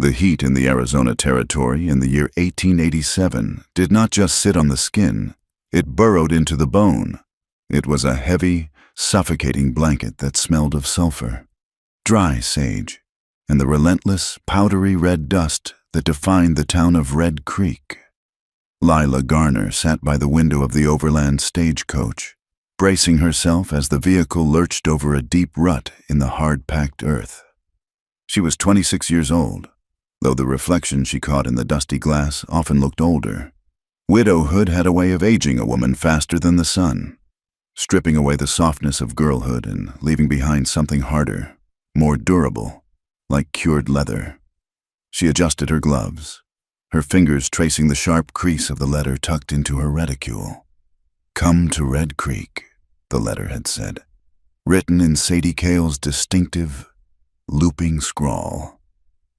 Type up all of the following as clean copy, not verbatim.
The heat in the Arizona Territory in the year 1887 did not just sit on the skin, it burrowed into the bone. It was a heavy, suffocating blanket that smelled of sulfur, dry sage, and the relentless, powdery red dust that defined the town of Red Creek. Lila Garner sat by the window of the overland stagecoach, bracing herself as the vehicle lurched over a deep rut in the hard-packed earth. She was 26 years old, though the reflection she caught in the dusty glass often looked older. Widowhood had a way of aging a woman faster than the sun, stripping away the softness of girlhood and leaving behind something harder, more durable, like cured leather. She adjusted her gloves, her fingers tracing the sharp crease of the letter tucked into her reticule. "Come to Red Creek," the letter had said, written in Sadie Cale's distinctive, looping scrawl.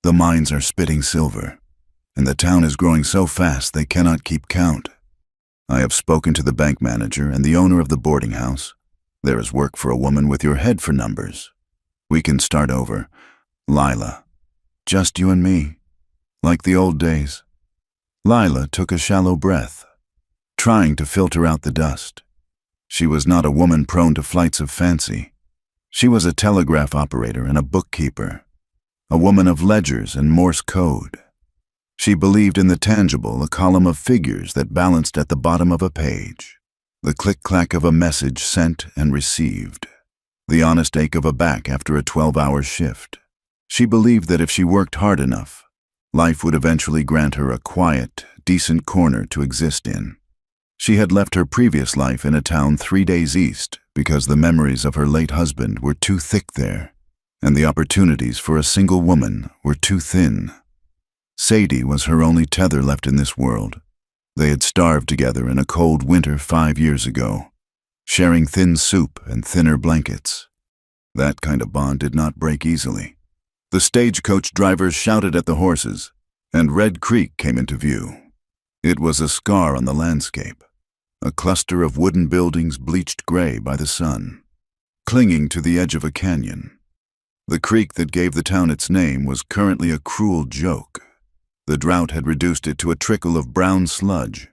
"The mines are spitting silver, and the town is growing so fast they cannot keep count. I have spoken to the bank manager and the owner of the boarding house. There is work for a woman with your head for numbers. We can start over, Lila. Just you and me, like the old days." Lila took a shallow breath, trying to filter out the dust. She was not a woman prone to flights of fancy. She was a telegraph operator and a bookkeeper, a woman of ledgers and Morse code. She believed in the tangible, a column of figures that balanced at the bottom of a page, the click-clack of a message sent and received, the honest ache of a back after a 12-hour shift. She believed that if she worked hard enough, life would eventually grant her a quiet, decent corner to exist in. She had left her previous life in a town 3 days east because the memories of her late husband were too thick there, and the opportunities for a single woman were too thin. Sadie was her only tether left in this world. They had starved together in a cold winter 5 years ago, sharing thin soup and thinner blankets. That kind of bond did not break easily. The stagecoach drivers shouted at the horses, and Red Creek came into view. It was a scar on the landscape, a cluster of wooden buildings bleached gray by the sun, clinging to the edge of a canyon. The creek that gave the town its name was currently a cruel joke. The drought had reduced it to a trickle of brown sludge.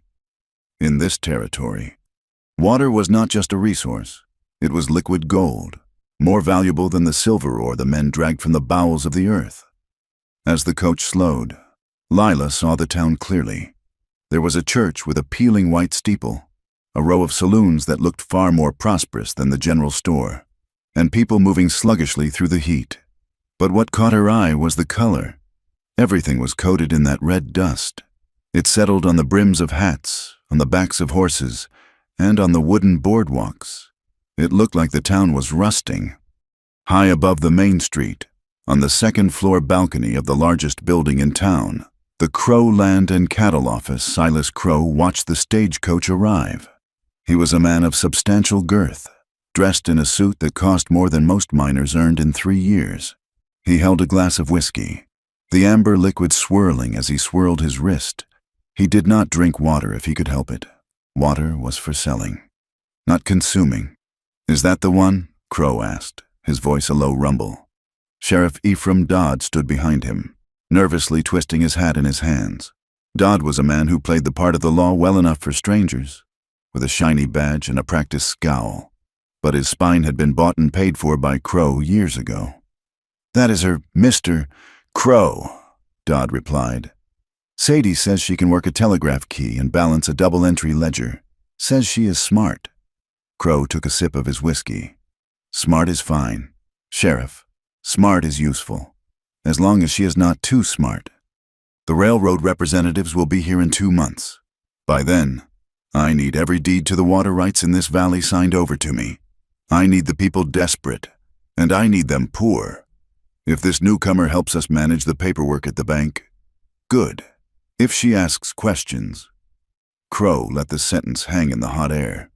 In this territory, water was not just a resource, it was liquid gold, more valuable than the silver ore the men dragged from the bowels of the earth. As the coach slowed, Lila saw the town clearly. There was a church with a peeling white steeple, a row of saloons that looked far more prosperous than the general store, and people moving sluggishly through the heat. But what caught her eye was the color. Everything was coated in that red dust. It settled on the brims of hats, on the backs of horses, and on the wooden boardwalks. It looked like the town was rusting. High above the main street, on the second-floor balcony of the largest building in town, the Crow Land and Cattle Office, Silas Crow watched the stagecoach arrive. He was a man of substantial girth, dressed in a suit that cost more than most miners earned in 3 years. He held a glass of whiskey, the amber liquid swirling as he swirled his wrist. He did not drink water if he could help it. Water was for selling, not consuming. "Is that the one?" Crow asked, his voice a low rumble. Sheriff Ephraim Dodd stood behind him, nervously twisting his hat in his hands. Dodd was a man who played the part of the law well enough for strangers, with a shiny badge and a practiced scowl. But his spine had been bought and paid for by Crow years ago. "That is her, Mr. Crow," Dodd replied. "Sadie says she can work a telegraph key and balance a double-entry ledger. Says she is smart." Crow took a sip of his whiskey. "Smart is fine, Sheriff. Smart is useful, as long as she is not too smart. The railroad representatives will be here in 2 months. By then, I need every deed to the water rights in this valley signed over to me. I need the people desperate, and I need them poor. If this newcomer helps us manage the paperwork at the bank, good. If she asks questions..." Crow let the sentence hang in the hot air.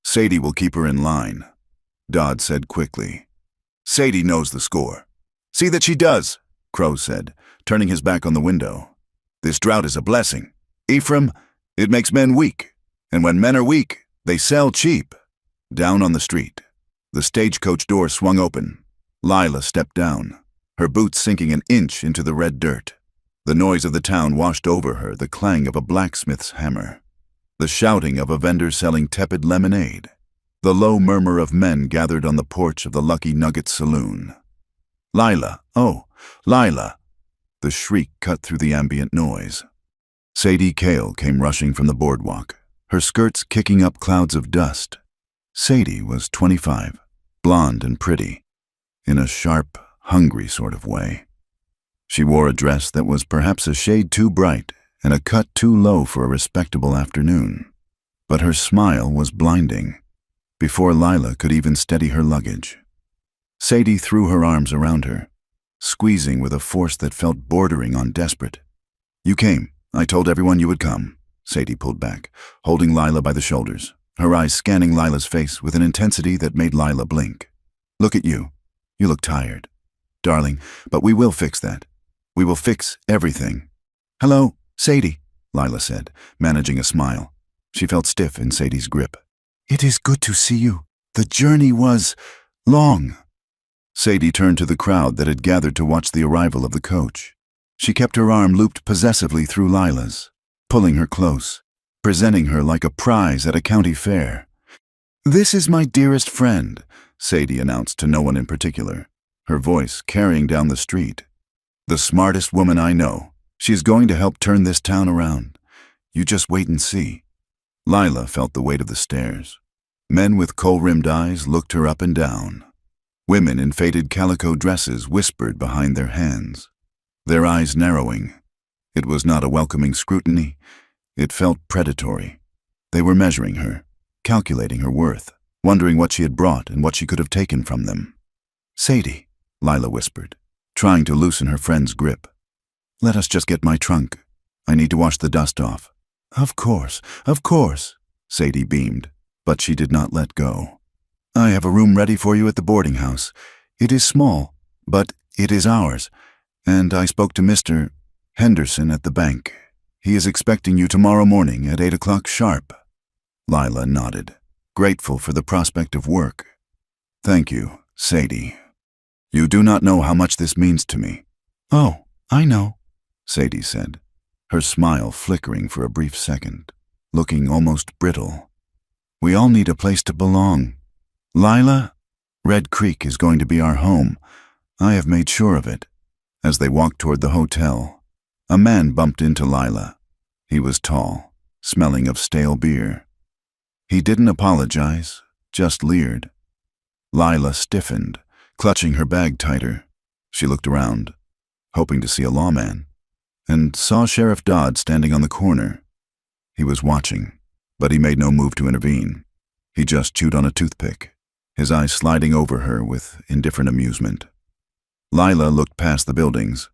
"Sadie will keep her in line," Dodd said quickly. "Sadie knows the score." "See that she does," Crow said, turning his back on the window. "This drought is a blessing. Ephraim, it makes men weak, and when men are weak, they sell cheap." Down on the street, the stagecoach door swung open. Lila stepped down. her boots sinking an inch into the red dirt. The noise of the town washed over her, the clang of a blacksmith's hammer, the shouting of a vendor selling tepid lemonade, the low murmur of men gathered on the porch of the Lucky Nugget saloon. "Lila! Oh, Lila!" The shriek cut through the ambient noise. Sadie Cale came rushing from the boardwalk, her skirts kicking up clouds of dust. Sadie was 25, blonde and pretty, in a sharp, hungry sort of way. She wore a dress that was perhaps a shade too bright and a cut too low for a respectable afternoon. But her smile was blinding. Before Lila could even steady her luggage, Sadie threw her arms around her, squeezing with a force that felt bordering on desperate. "You came. I told everyone you would come." Sadie pulled back, holding Lila by the shoulders, her eyes scanning Lila's face with an intensity that made Lila blink. "Look at you. You look tired. Darling, but we will fix that. We will fix everything." "Hello, Sadie," Lila said, managing a smile. She felt stiff in Sadie's grip. "It is good to see you. The journey was long." Sadie turned to the crowd that had gathered to watch the arrival of the coach. She kept her arm looped possessively through Lila's, pulling her close, presenting her like a prize at a county fair. "This is my dearest friend," Sadie announced to no one in particular, her voice carrying down the street. "The smartest woman I know. She's going to help turn this town around. You just wait and see." Lila felt the weight of the stairs. Men with kohl-rimmed eyes looked her up and down. Women in faded calico dresses whispered behind their hands, their eyes narrowing. It was not a welcoming scrutiny. It felt predatory. They were measuring her, calculating her worth, wondering what she had brought and what she could have taken from them. "Sadie," Lila whispered, trying to loosen her friend's grip. "Let us just get my trunk. I need to wash the dust off." Of course, Sadie beamed, but she did not let go. "I have a room ready for you at the boarding house. It is small, but it is ours, and I spoke to Mr. Henderson at the bank. He is expecting you tomorrow morning at 8 o'clock sharp." Lila nodded, grateful for the prospect of work. "Thank you, Sadie. You do not know how much this means to me." "Oh, I know," Sadie said, her smile flickering for a brief second, looking almost brittle. "We all need a place to belong. Lila, Red Creek is going to be our home. I have made sure of it." As they walked toward the hotel, a man bumped into Lila. He was tall, smelling of stale beer. He didn't apologize, just leered. Lila stiffened, clutching her bag tighter. She looked around, hoping to see a lawman, and saw Sheriff Dodd standing on the corner. He was watching, but he made no move to intervene. He just chewed on a toothpick, his eyes sliding over her with indifferent amusement. Lila looked past the buildings,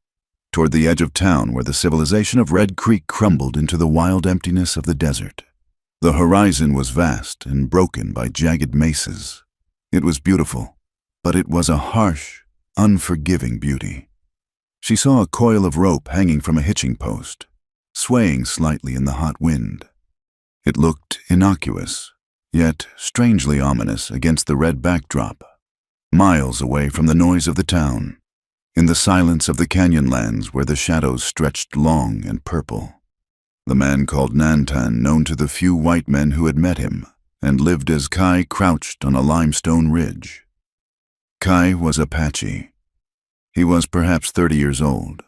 toward the edge of town where the civilization of Red Creek crumbled into the wild emptiness of the desert. The horizon was vast and broken by jagged mesas. It was beautiful, but it was a harsh, unforgiving beauty. She saw a coil of rope hanging from a hitching post, swaying slightly in the hot wind. It looked innocuous, yet strangely ominous against the red backdrop, miles away from the noise of the town, in the silence of the canyonlands where the shadows stretched long and purple. The man called Nantan, known to the few white men who had met him, and lived as Kai crouched on a limestone ridge. Kai was Apache. He was perhaps 30 years old,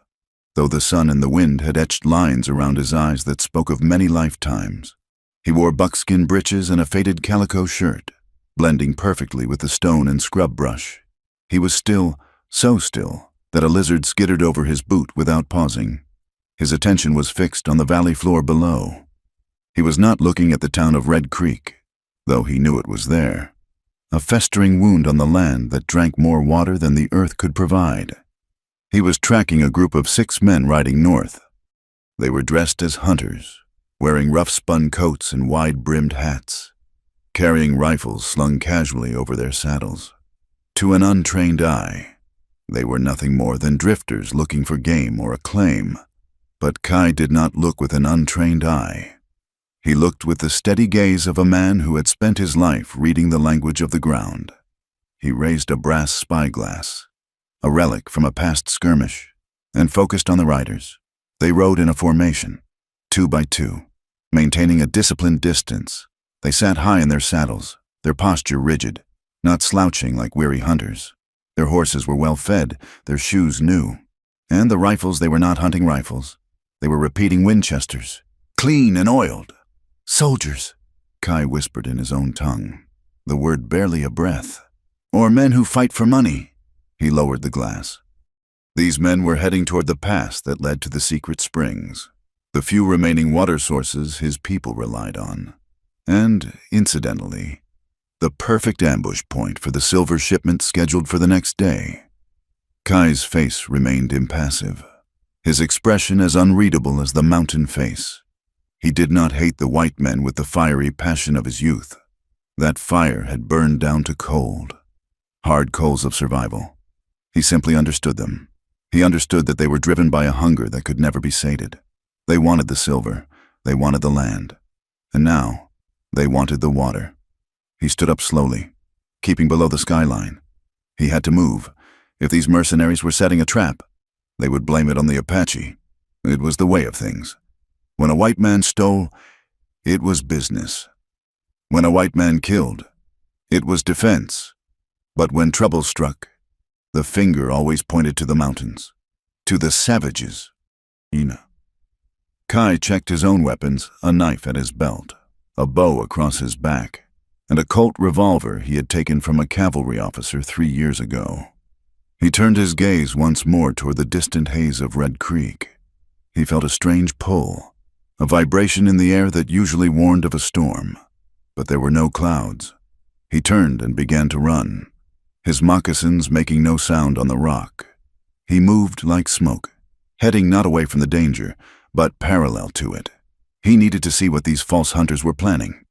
though the sun and the wind had etched lines around his eyes that spoke of many lifetimes. He wore buckskin breeches and a faded calico shirt, blending perfectly with the stone and scrub brush. He was still, so still, that a lizard skittered over his boot without pausing. His attention was fixed on the valley floor below. He was not looking at the town of Red Creek, though he knew it was there, a festering wound on the land that drank more water than the earth could provide. He was tracking a group of 6 men riding north. They were dressed as hunters, wearing rough-spun coats and wide-brimmed hats, carrying rifles slung casually over their saddles. To an untrained eye, they were nothing more than drifters looking for game or acclaim. But Kai did not look with an untrained eye. He looked with the steady gaze of a man who had spent his life reading the language of the ground. He raised a brass spyglass. a relic from a past skirmish, and focused on the riders. They rode in a formation, 2 by 2, maintaining a disciplined distance. They sat high in their saddles, their posture rigid, not slouching like weary hunters. Their horses were well fed, their shoes new, and the rifles, they were not hunting rifles. They were repeating Winchesters, clean and oiled. Soldiers, Kai whispered in his own tongue, the word barely a breath. Or men who fight for money. He lowered the glass. These men were heading toward the pass that led to the secret springs, the few remaining water sources his people relied on, and, incidentally, the perfect ambush point for the silver shipment scheduled for the next day. Kai's face remained impassive, his expression as unreadable as the mountain face. He did not hate the white men with the fiery passion of his youth. That fire had burned down to cold, hard coals of survival. He simply understood them. He understood that they were driven by a hunger that could never be sated. They wanted the silver, they wanted the land, and now they wanted the water. He stood up slowly, keeping below the skyline. He had to move. If these mercenaries were setting a trap, they would blame it on the Apache. It was the way of things. When a white man stole, it was business. When a white man killed, it was defense. But when trouble struck, the finger always pointed to the mountains, to the savages. Ina. Kai checked his own weapons, a knife at his belt, a bow across his back, and a Colt revolver he had taken from a cavalry officer 3 years ago. He turned his gaze once more toward the distant haze of Red Creek. He felt a strange pull, a vibration in the air that usually warned of a storm. But there were no clouds. He turned and began to run, his moccasins making no sound on the rock. He moved like smoke, heading not away from the danger, but parallel to it. He needed to see what these false hunters were planning.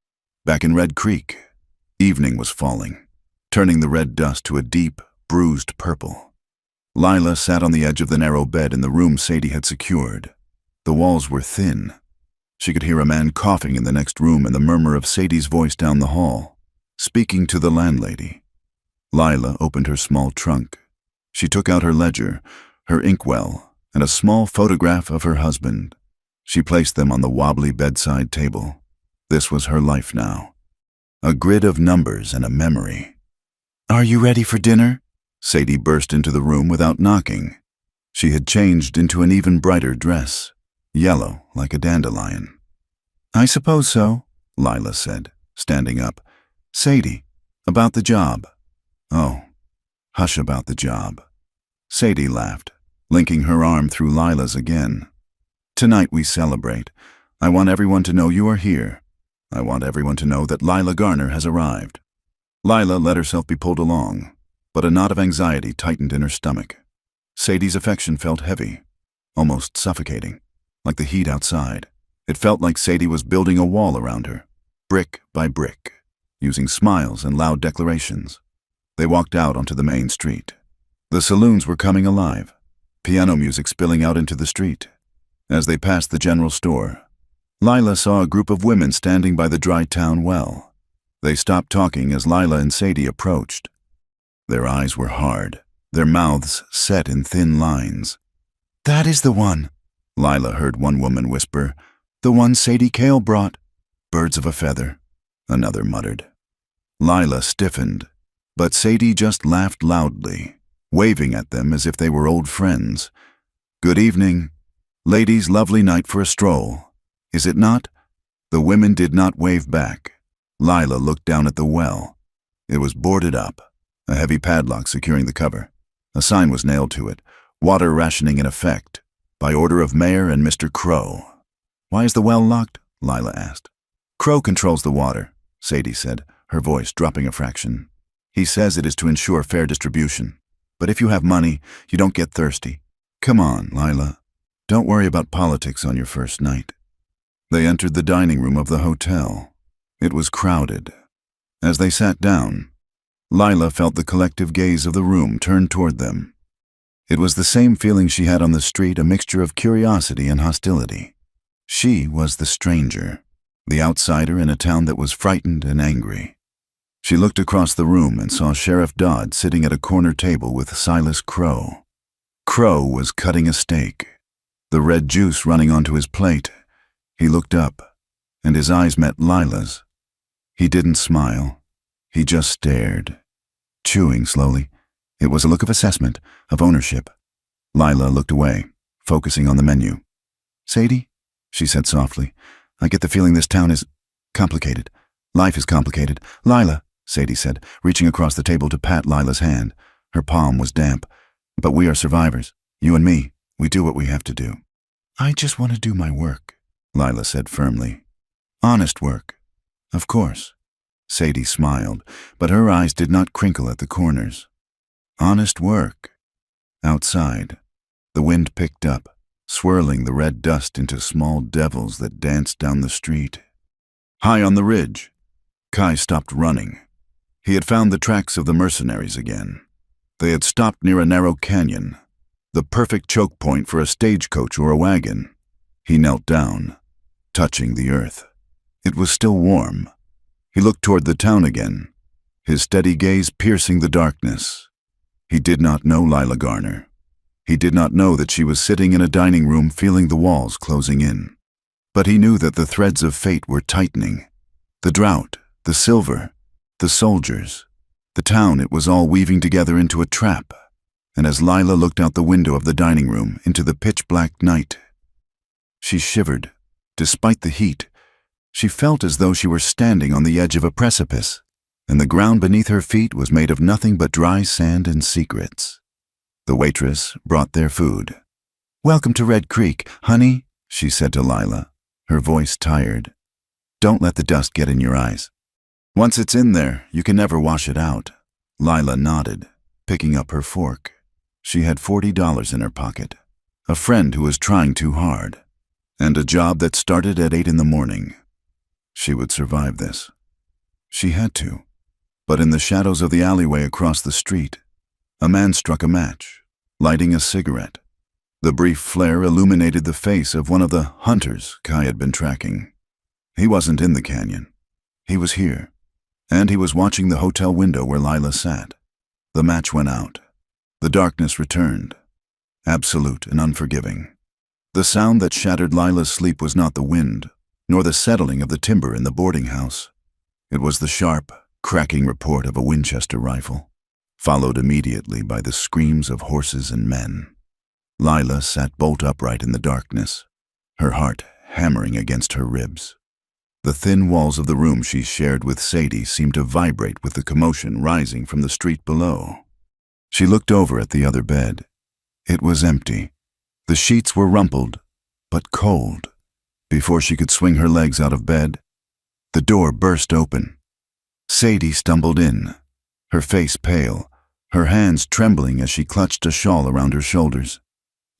Back in Red Creek, evening was falling, turning the red dust to a deep, bruised purple. Lila sat on the edge of the narrow bed in the room Sadie had secured. The walls were thin. She could hear a man coughing in the next room and the murmur of Sadie's voice down the hall, speaking to the landlady. Lila opened her small trunk. She took out her ledger, her inkwell, and a small photograph of her husband. She placed them on the wobbly bedside table. This was her life now. A grid of numbers and a memory. "Are you ready for dinner?" Sadie burst into the room without knocking. She had changed into an even brighter dress, yellow like a dandelion. "I suppose so," Lila said, standing up. "Sadie, about the job." "Oh, hush about the job." Sadie laughed, linking her arm through Lila's again. "Tonight we celebrate. I want everyone to know you are here. I want everyone to know that Lila Garner has arrived." Lila let herself be pulled along, but a knot of anxiety tightened in her stomach. Sadie's affection felt heavy, almost suffocating, like the heat outside. It felt like Sadie was building a wall around her, brick by brick, using smiles and loud declarations. They walked out onto the main street. The saloons were coming alive, piano music spilling out into the street. As they passed the general store, Lila saw a group of women standing by the dry town well. They stopped talking as Lila and Sadie approached. Their eyes were hard, their mouths set in thin lines. "That is the one," Lila heard one woman whisper. "The one Sadie Cale brought." "Birds of a feather," another muttered. Lila stiffened, but Sadie just laughed loudly, waving at them as if they were old friends. "Good evening. Ladies, lovely night for a stroll. Is it not?" The women did not wave back. Lila looked down at the well. It was boarded up, a heavy padlock securing the cover. A sign was nailed to it, "Water rationing in effect, by order of Mayor and Mr. Crow." "Why is the well locked?" Lila asked. "Crow controls the water," Sadie said, her voice dropping a fraction. "He says it is to ensure fair distribution. But if you have money, you don't get thirsty. Come on, Lila. Don't worry about politics on your first night." They entered the dining room of the hotel. It was crowded. As they sat down, Lila felt the collective gaze of the room turned toward them. It was the same feeling she had on the street, a mixture of curiosity and hostility. She was the stranger, the outsider in a town that was frightened and angry. She looked across the room and saw Sheriff Dodd sitting at a corner table with Silas Crow. Crow was cutting a steak, the red juice running onto his plate. He looked up, and his eyes met Lila's. He didn't smile. He just stared, chewing slowly. It was a look of assessment, of ownership. Lila looked away, focusing on the menu. "Sadie," she said softly, "I get the feeling this town is complicated. Life is complicated." "Lila," Sadie said, reaching across the table to pat Lila's hand. Her palm was damp. "But we are survivors. You and me. We do what we have to do." "I just want to do my work," Lila said firmly. "Honest work." "Of course." Sadie smiled, but her eyes did not crinkle at the corners. Honest work. Outside, the wind picked up, swirling the red dust into small devils that danced down the street. High on the ridge, Kai stopped running. He had found the tracks of the mercenaries again. They had stopped near a narrow canyon, the perfect choke point for a stagecoach or a wagon. He knelt down, touching the earth. It was still warm. He looked toward the town again, his steady gaze piercing the darkness. He did not know Lila Garner. He did not know that she was sitting in a dining room feeling the walls closing in. But he knew that the threads of fate were tightening. The drought, the silver, the soldiers, the town, it was all weaving together into a trap. And as Lila looked out the window of the dining room into the pitch-black night, she shivered. Despite the heat, she felt as though she were standing on the edge of a precipice, and the ground beneath her feet was made of nothing but dry sand and secrets. The waitress brought their food. "Welcome to Red Creek, honey," she said to Lila, her voice tired. "Don't let the dust get in your eyes. Once it's in there, you can never wash it out." Lila nodded, picking up her fork. She had $40 in her pocket, a friend who was trying too hard, and a job that started at 8 in the morning. She would survive this. She had to. But in the shadows of the alleyway across the street, a man struck a match, lighting a cigarette. The brief flare illuminated the face of one of the hunters Kai had been tracking. He wasn't in the canyon. He was here, and he was watching the hotel window where Lila sat. The match went out. The darkness returned, absolute and unforgiving. The sound that shattered Lila's sleep was not the wind, nor the settling of the timber in the boarding house. It was the sharp, cracking report of a Winchester rifle, followed immediately by the screams of horses and men. Lila sat bolt upright in the darkness, her heart hammering against her ribs. The thin walls of the room she shared with Sadie seemed to vibrate with the commotion rising from the street below. She looked over at the other bed. It was empty. The sheets were rumpled, but cold. Before she could swing her legs out of bed, the door burst open. Sadie stumbled in, her face pale, her hands trembling as she clutched a shawl around her shoulders.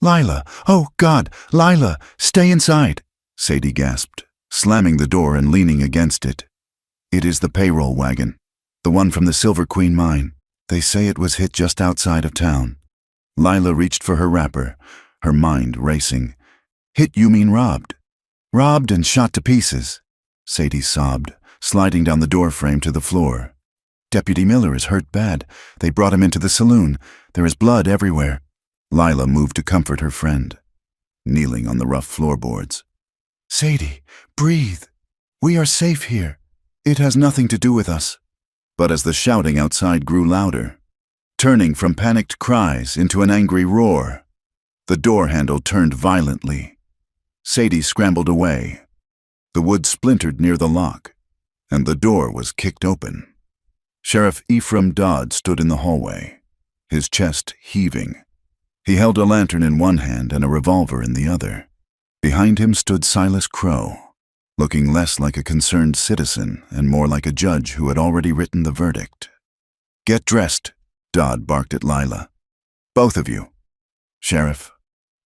"Lila! Oh, God! Lila! Stay inside!" Sadie gasped, slamming the door and leaning against it. "It is the payroll wagon, the one from the Silver Queen mine. They say it was hit just outside of town." Lila reached for her wrapper, her mind racing. "Hit, you mean robbed?" "Robbed and shot to pieces," Sadie sobbed, sliding down the door frame to the floor. "Deputy Miller is hurt bad. They brought him into the saloon. There is blood everywhere." Lila moved to comfort her friend, kneeling on the rough floorboards. "Sadie, breathe. We are safe here. It has nothing to do with us." But as the shouting outside grew louder, turning from panicked cries into an angry roar, the door handle turned violently. Sadie scrambled away. The wood splintered near the lock, and the door was kicked open. Sheriff Ephraim Dodd stood in the hallway, his chest heaving. He held a lantern in one hand and a revolver in the other. Behind him stood Silas Crow, looking less like a concerned citizen and more like a judge who had already written the verdict. "Get dressed," Dodd barked at Lila. "Both of you." "Sheriff,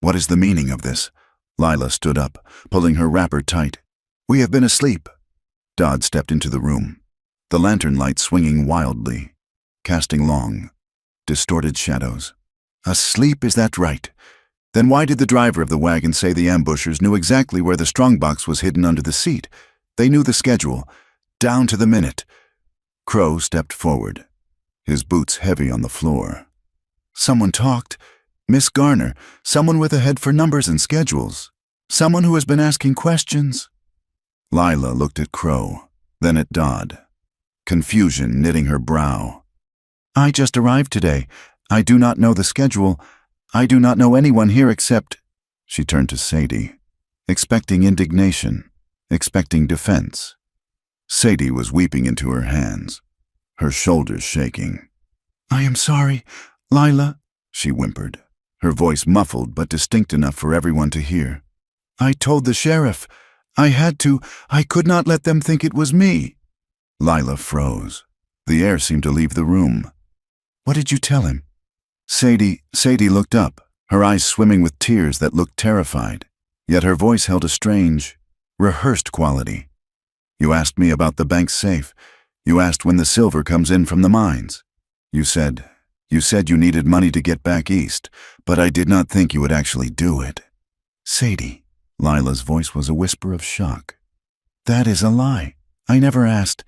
what is the meaning of this?" Lila stood up, pulling her wrapper tight. "We have been asleep." Dodd stepped into the room, the lantern light swinging wildly, casting long, distorted shadows. "Asleep, is that right? Then why did the driver of the wagon say the ambushers knew exactly where the strongbox was hidden under the seat? They knew the schedule, down to the minute. Crow stepped forward, his boots heavy on the floor. Someone talked. Miss Garner, someone with a head for numbers and schedules. Someone who has been asking questions. Lila looked at Crow, then at Dodd, confusion knitting her brow. I just arrived today. I do not know the schedule. I do not know anyone here except... She turned to Sadie, expecting indignation, expecting defense. Sadie was weeping into her hands, her shoulders shaking. I am sorry, Lila, she whimpered, her voice muffled but distinct enough for everyone to hear. I told the sheriff. I had to. I could not let them think it was me. Lila froze. The air seemed to leave the room. What did you tell him? Sadie looked up, her eyes swimming with tears that looked terrified, yet her voice held a strange, rehearsed quality. You asked me about the bank's safe. You asked when the silver comes in from the mines. You said you needed money to get back east, but I did not think you would actually do it. Sadie, Lila's voice was a whisper of shock. That is a lie. I never asked.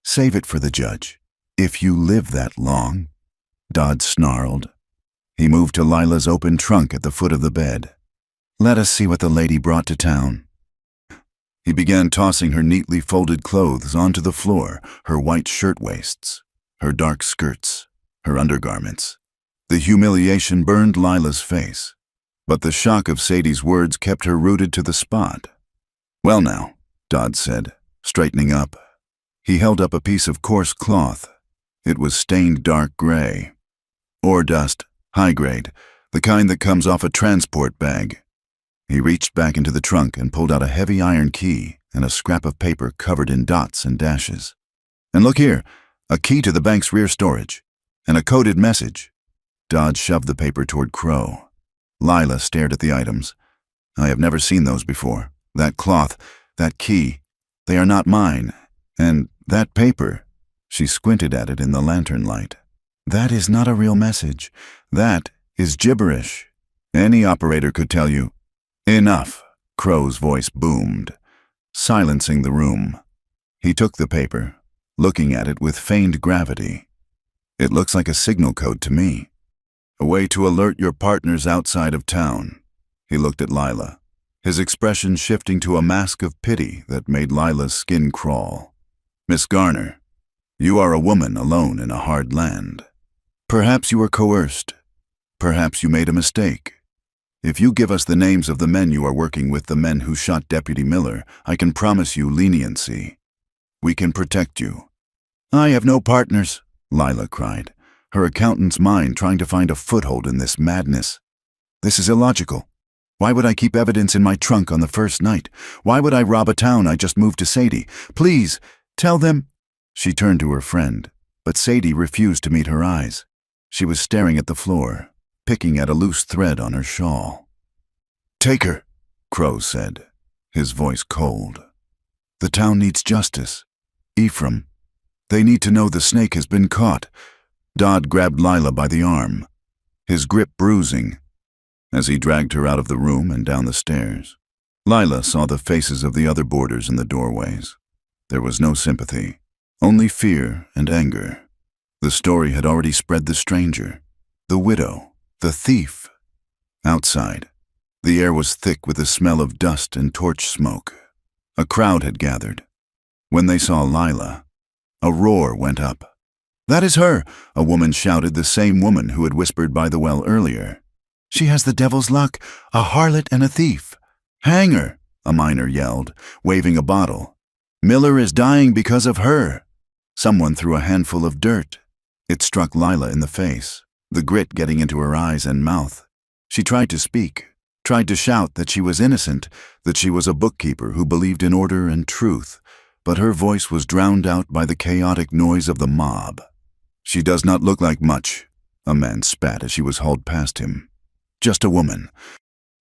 Save it for the judge. If you live that long. Dodd snarled. He moved to Lila's open trunk at the foot of the bed. Let us see what the lady brought to town. He began tossing her neatly folded clothes onto the floor, her white shirtwaists, her dark skirts, her undergarments. The humiliation burned Lila's face, but the shock of Sadie's words kept her rooted to the spot. Well now, Dodd said, straightening up. He held up a piece of coarse cloth. It was stained dark gray. Ore dust, high grade, the kind that comes off a transport bag. He reached back into the trunk and pulled out a heavy iron key and a scrap of paper covered in dots and dashes. And look here, a key to the bank's rear storage, and a coded message. Dodd shoved the paper toward Crow. Lila stared at the items. I have never seen those before. That cloth, that key, they are not mine. And that paper, she squinted at it in the lantern light. That is not a real message. That is gibberish. Any operator could tell you. Enough, Crow's voice boomed, silencing the room. He took the paper, looking at it with feigned gravity. It looks like a signal code to me. A way to alert your partners outside of town. He looked at Lila, his expression shifting to a mask of pity that made Lila's skin crawl. Miss Garner, you are a woman alone in a hard land. Perhaps you were coerced. Perhaps you made a mistake. If you give us the names of the men you are working with, the men who shot Deputy Miller, I can promise you leniency. We can protect you. I have no partners, Lila cried, her accountant's mind trying to find a foothold in this madness. This is illogical. Why would I keep evidence in my trunk on the first night? Why would I rob a town I just moved to Sadie? Please, tell them. She turned to her friend, but Sadie refused to meet her eyes. She was staring at the floor, picking at a loose thread on her shawl. Take her, Crow said, his voice cold. The town needs justice. Ephraim, they need to know the snake has been caught. Dodd grabbed Lila by the arm, his grip bruising, as he dragged her out of the room and down the stairs. Lila saw the faces of the other boarders in the doorways. There was no sympathy, only fear and anger. The story had already spread. The stranger, the widow, the thief. Outside, the air was thick with the smell of dust and torch smoke. A crowd had gathered. When they saw Lila, a roar went up. That is her, a woman shouted, the same woman who had whispered by the well earlier. She has the devil's luck, a harlot and a thief. Hang her, a miner yelled, waving a bottle. Miller is dying because of her. Someone threw a handful of dirt. It struck Lila in the face, the grit getting into her eyes and mouth. She tried to speak, tried to shout that she was innocent, that she was a bookkeeper who believed in order and truth, but her voice was drowned out by the chaotic noise of the mob. She does not look like much, a man spat as she was hauled past him. Just a woman.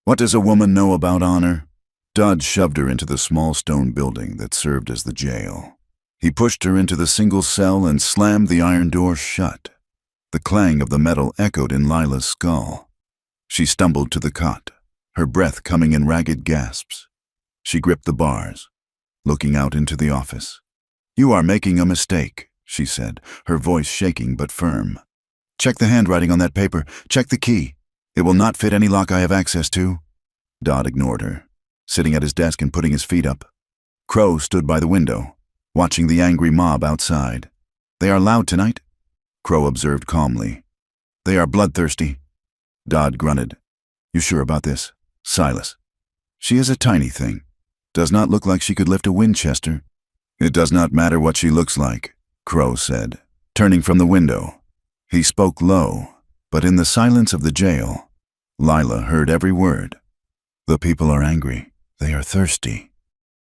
What does a woman know about honor? Dodd shoved her into the small stone building that served as the jail. He pushed her into the single cell and slammed the iron door shut. The clang of the metal echoed in Lila's skull. She stumbled to the cot, her breath coming in ragged gasps. She gripped the bars, looking out into the office. You are making a mistake, she said, her voice shaking but firm. "Check the handwriting on that paper. Check the key. It will not fit any lock I have access to." Dodd ignored her, sitting at his desk and putting his feet up. Crow stood by the window, watching the angry mob outside. "They are loud tonight," Crow observed calmly. "They are bloodthirsty." Dodd grunted. "You sure about this?" "Silas. She is a tiny thing. Does not look like she could lift a Winchester." "It does not matter what she looks like," Crow said, turning from the window. He spoke low, but in the silence of the jail, Lila heard every word. "The people are angry. They are thirsty.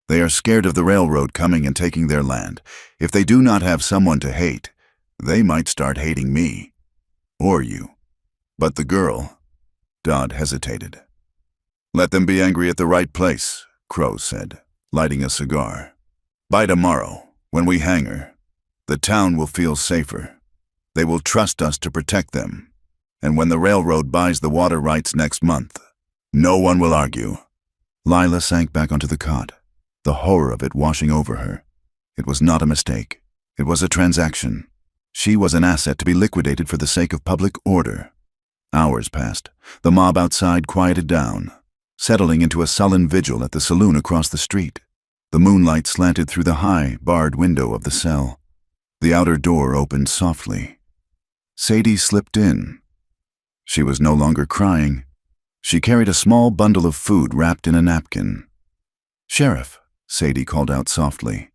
They are scared of the railroad coming and taking their land. If they do not have someone to hate, they might start hating me. Or you. But the girl—" Dodd hesitated. "Let them be angry at the right place," Crow said, lighting a cigar. "By tomorrow, when we hang her, the town will feel safer. They will trust us to protect them. And when the railroad buys the water rights next month, no one will argue." Lila sank back onto the cot, the horror of it washing over her. It was not a mistake. It was a transaction. She was an asset to be liquidated for the sake of public order. Hours passed. The mob outside quieted down, settling into a sullen vigil at the saloon across the street. The moonlight slanted through the high, barred window of the cell. The outer door opened softly. Sadie slipped in. She was no longer crying. She carried a small bundle of food wrapped in a napkin. "Sheriff," Sadie called out softly.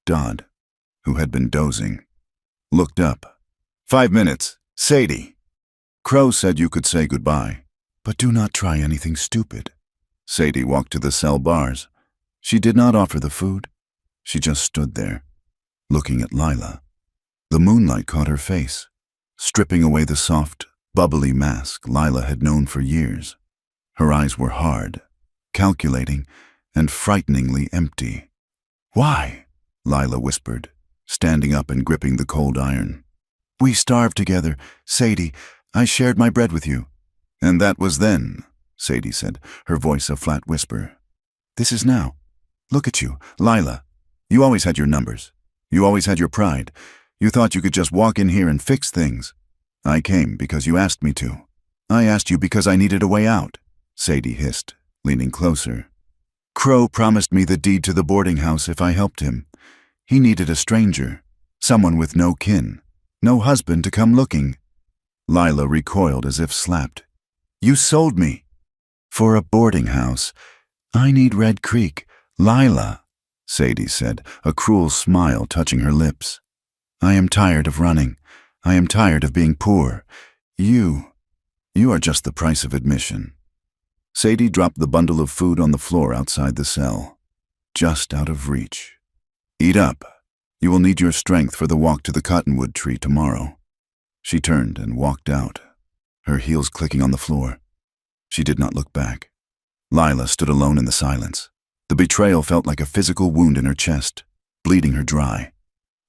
Dodd, who had been dozing, looked up. "5 minutes. Sadie." "Crow said you could say goodbye, but do not try anything stupid." Sadie walked to the cell bars. She did not offer the food. She just stood there, looking at Lila. The moonlight caught her face, stripping away the soft, bubbly mask Lila had known for years. Her eyes were hard, calculating, and frighteningly empty. "Why?" Lila whispered, standing up and gripping the cold iron. "We starved together, Sadie. I shared my bread with you." "And that was then," Sadie said, her voice a flat whisper. "This is now. Look at you, Lila. You always had your numbers. You always had your pride. You thought you could just walk in here and fix things. I came because you asked me to. I asked you because I needed a way out," Sadie hissed, leaning closer. "Crow promised me the deed to the boarding house if I helped him. He needed a stranger, someone with no kin, no husband to come looking." Lila recoiled as if slapped. "You sold me." "For a boarding house. I need Red Creek. Lila," Sadie said, a cruel smile touching her lips. "I am tired of running. I am tired of being poor. You are just the price of admission." Sadie dropped the bundle of food on the floor outside the cell, just out of reach. "Eat up. You will need your strength for the walk to the cottonwood tree tomorrow." She turned and walked out, her heels clicking on the floor. She did not look back. Lila stood alone in the silence. The betrayal felt like a physical wound in her chest, bleeding her dry.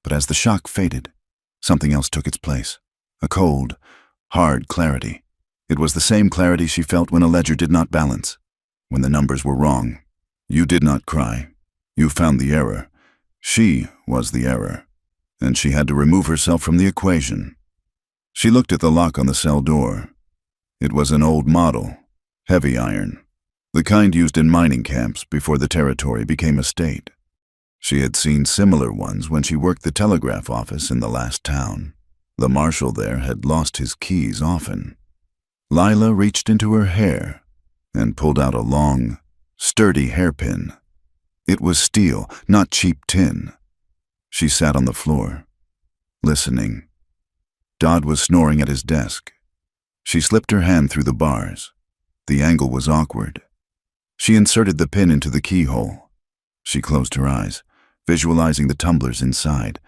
But as the shock faded, something else took its place. A cold, hard clarity. It was the same clarity she felt when a ledger did not balance, when the numbers were wrong. You did not cry. You found the error. She was the error, and she had to remove herself from the equation. She looked at the lock on the cell door. It was an old model, heavy iron, the kind used in mining camps before the territory became a state. She had seen similar ones when she worked the telegraph office in the last town. The marshal there had lost his keys often. Lila reached into her hair and pulled out a long, sturdy hairpin. It was steel, not cheap tin. She sat on the floor, listening. Dodd was snoring at his desk. She slipped her hand through the bars. The angle was awkward. She inserted the pin into the keyhole. She closed her eyes, visualizing the tumblers inside.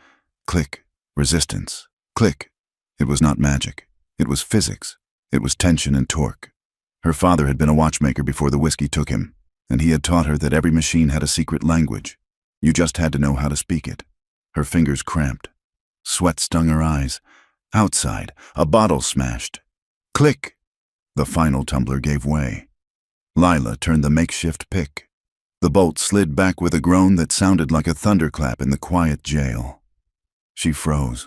Click, resistance, click. It was not magic. It was physics. It was tension and torque. Her father had been a watchmaker before the whiskey took him, and he had taught her that every machine had a secret language. You just had to know how to speak it. Her fingers cramped. Sweat stung her eyes. Outside, a bottle smashed. Click! The final tumbler gave way. Lila turned the makeshift pick. The bolt slid back with a groan that sounded like a thunderclap in the quiet jail. She froze.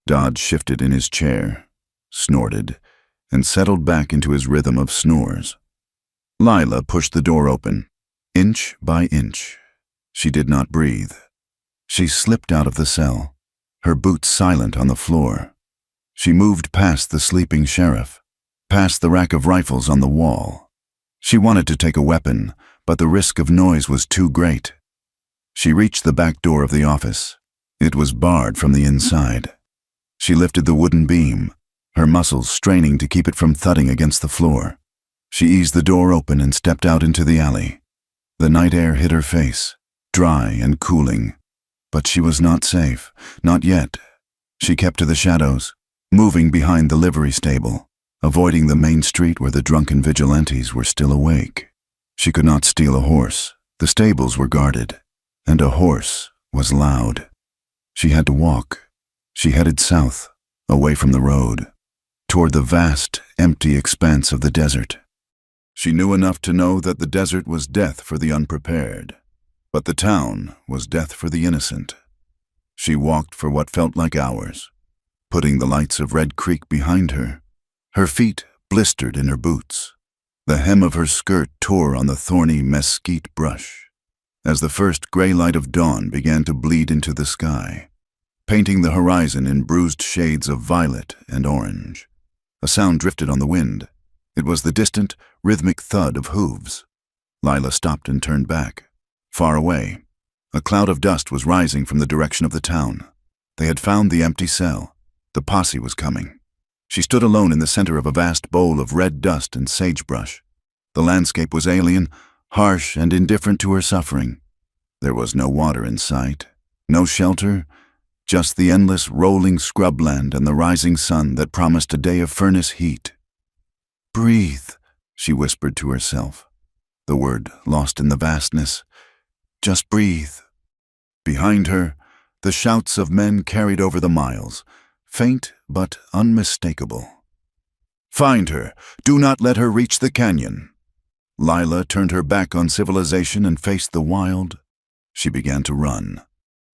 Dodd shifted in his chair, snorted, and settled back into his rhythm of snores. Lila pushed the door open, inch by inch. She did not breathe. She slipped out of the cell, her boots silent on the floor. She moved past the sleeping sheriff, past the rack of rifles on the wall. She wanted to take a weapon, but the risk of noise was too great. She reached the back door of the office. It was barred from the inside. She lifted the wooden beam, her muscles straining to keep it from thudding against the floor. She eased the door open and stepped out into the alley. The night air hit her face, dry and cooling. But she was not safe, not yet. She kept to the shadows, moving behind the livery stable, avoiding the main street where the drunken vigilantes were still awake. She could not steal a horse. The stables were guarded, and a horse was loud. She had to walk. She headed south, away from the road, toward the vast, empty expanse of the desert. She knew enough to know that the desert was death for the unprepared, but the town was death for the innocent. She walked for what felt like hours, putting the lights of Red Creek behind her. Her feet blistered in her boots. The hem of her skirt tore on the thorny mesquite brush, as the first gray light of dawn began to bleed into the sky, painting the horizon in bruised shades of violet and orange. A sound drifted on the wind. It was the distant, rhythmic thud of hooves. Lila stopped and turned back. Far away, a cloud of dust was rising from the direction of the town. They had found the empty cell. The posse was coming. She stood alone in the center of a vast bowl of red dust and sagebrush. The landscape was alien, harsh and indifferent to her suffering. There was no water in sight, no shelter, just the endless rolling scrubland and the rising sun that promised a day of furnace heat. "Breathe," she whispered to herself, the word lost in the vastness. "Just breathe." Behind her, the shouts of men carried over the miles, faint but unmistakable. "Find her! Do not let her reach the canyon!" Lila turned her back on civilization and faced the wild. She began to run,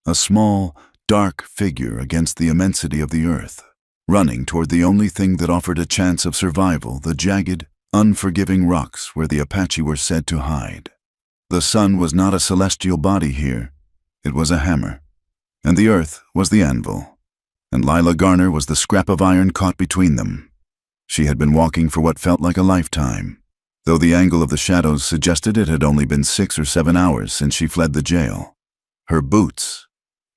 a small, dark figure against the immensity of the earth, running toward the only thing that offered a chance of survival, the jagged, unforgiving rocks where the Apache were said to hide. The sun was not a celestial body here. It was a hammer, and the earth was the anvil, and Lila Garner was the scrap of iron caught between them. She had been walking for what felt like a lifetime, though the angle of the shadows suggested it had only been 6 or 7 hours since she fled the jail. Her boots,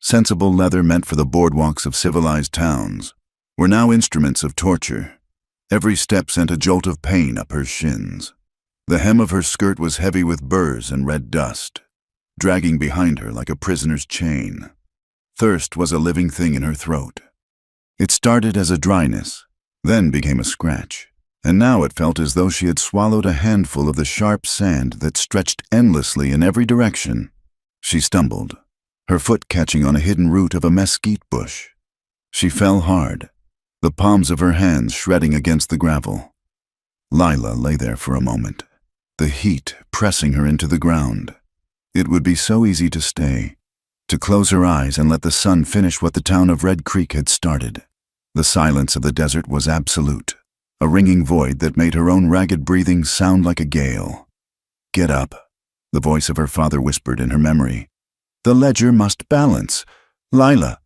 sensible leather meant for the boardwalks of civilized towns, were now instruments of torture. Every step sent a jolt of pain up her shins. The hem of her skirt was heavy with burrs and red dust, dragging behind her like a prisoner's chain. Thirst was a living thing in her throat. It started as a dryness, then became a scratch, and now it felt as though she had swallowed a handful of the sharp sand that stretched endlessly in every direction. She stumbled, her foot catching on a hidden root of a mesquite bush. She fell hard, the palms of her hands shredding against the gravel. Lila lay there for a moment, the heat pressing her into the ground. It would be so easy to stay, to close her eyes and let the sun finish what the town of Red Creek had started. The silence of the desert was absolute, a ringing void that made her own ragged breathing sound like a gale. "Get up," the voice of her father whispered in her memory. "The ledger must balance. Lila,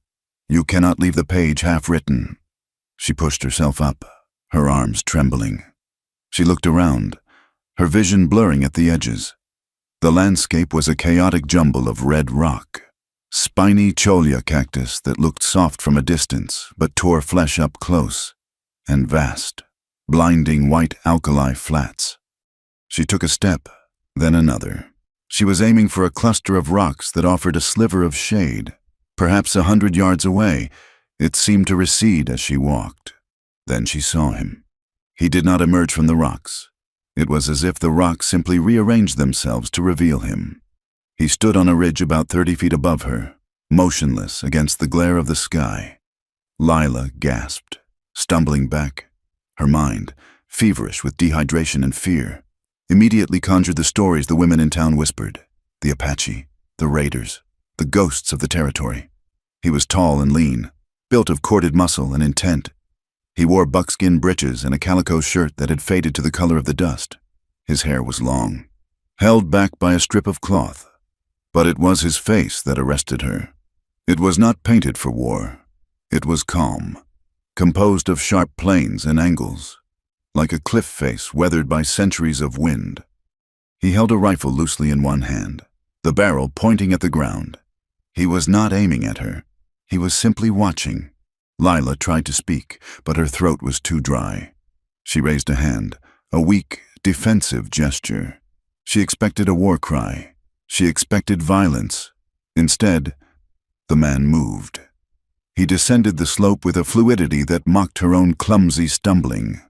you cannot leave the page half-written." She pushed herself up, her arms trembling. She looked around, her vision blurring at the edges. The landscape was a chaotic jumble of red rock, spiny cholla cactus that looked soft from a distance but tore flesh up close, and vast, blinding white alkali flats. She took a step, then another. She was aiming for a cluster of rocks that offered a sliver of shade. Perhaps 100 yards away, it seemed to recede as she walked. Then she saw him. He did not emerge from the rocks. It was as if the rocks simply rearranged themselves to reveal him. He stood on a ridge about 30 feet above her, motionless against the glare of the sky. Lila gasped, stumbling back. Her mind, feverish with dehydration and fear, immediately conjured the stories the women in town whispered. The Apache, the raiders, the ghosts of the territory. He was tall and lean, built of corded muscle and intent. He wore buckskin breeches and a calico shirt that had faded to the color of the dust. His hair was long, held back by a strip of cloth. But it was his face that arrested her. It was not painted for war. It was calm, composed of sharp planes and angles, like a cliff face weathered by centuries of wind. He held a rifle loosely in one hand, the barrel pointing at the ground. He was not aiming at her. He was simply watching. Lila tried to speak, but her throat was too dry. She raised a hand, a weak, defensive gesture. She expected a war cry. She expected violence. Instead, the man moved. He descended the slope with a fluidity that mocked her own clumsy stumbling.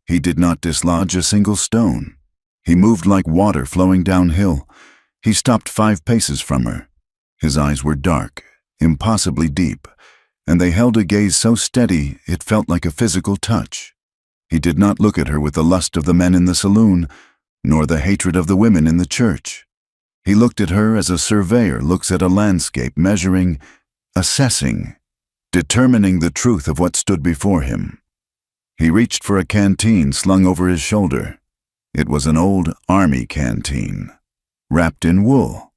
He did not dislodge a single stone. He moved like water flowing downhill. He stopped 5 paces from her. His eyes were dark, impossibly deep, and they held a gaze so steady it felt like a physical touch. He did not look at her with the lust of the men in the saloon, nor the hatred of the women in the church. He looked at her as a surveyor looks at a landscape, measuring, assessing, determining the truth of what stood before him. He reached for a canteen slung over his shoulder. It was an old army canteen, wrapped in wool.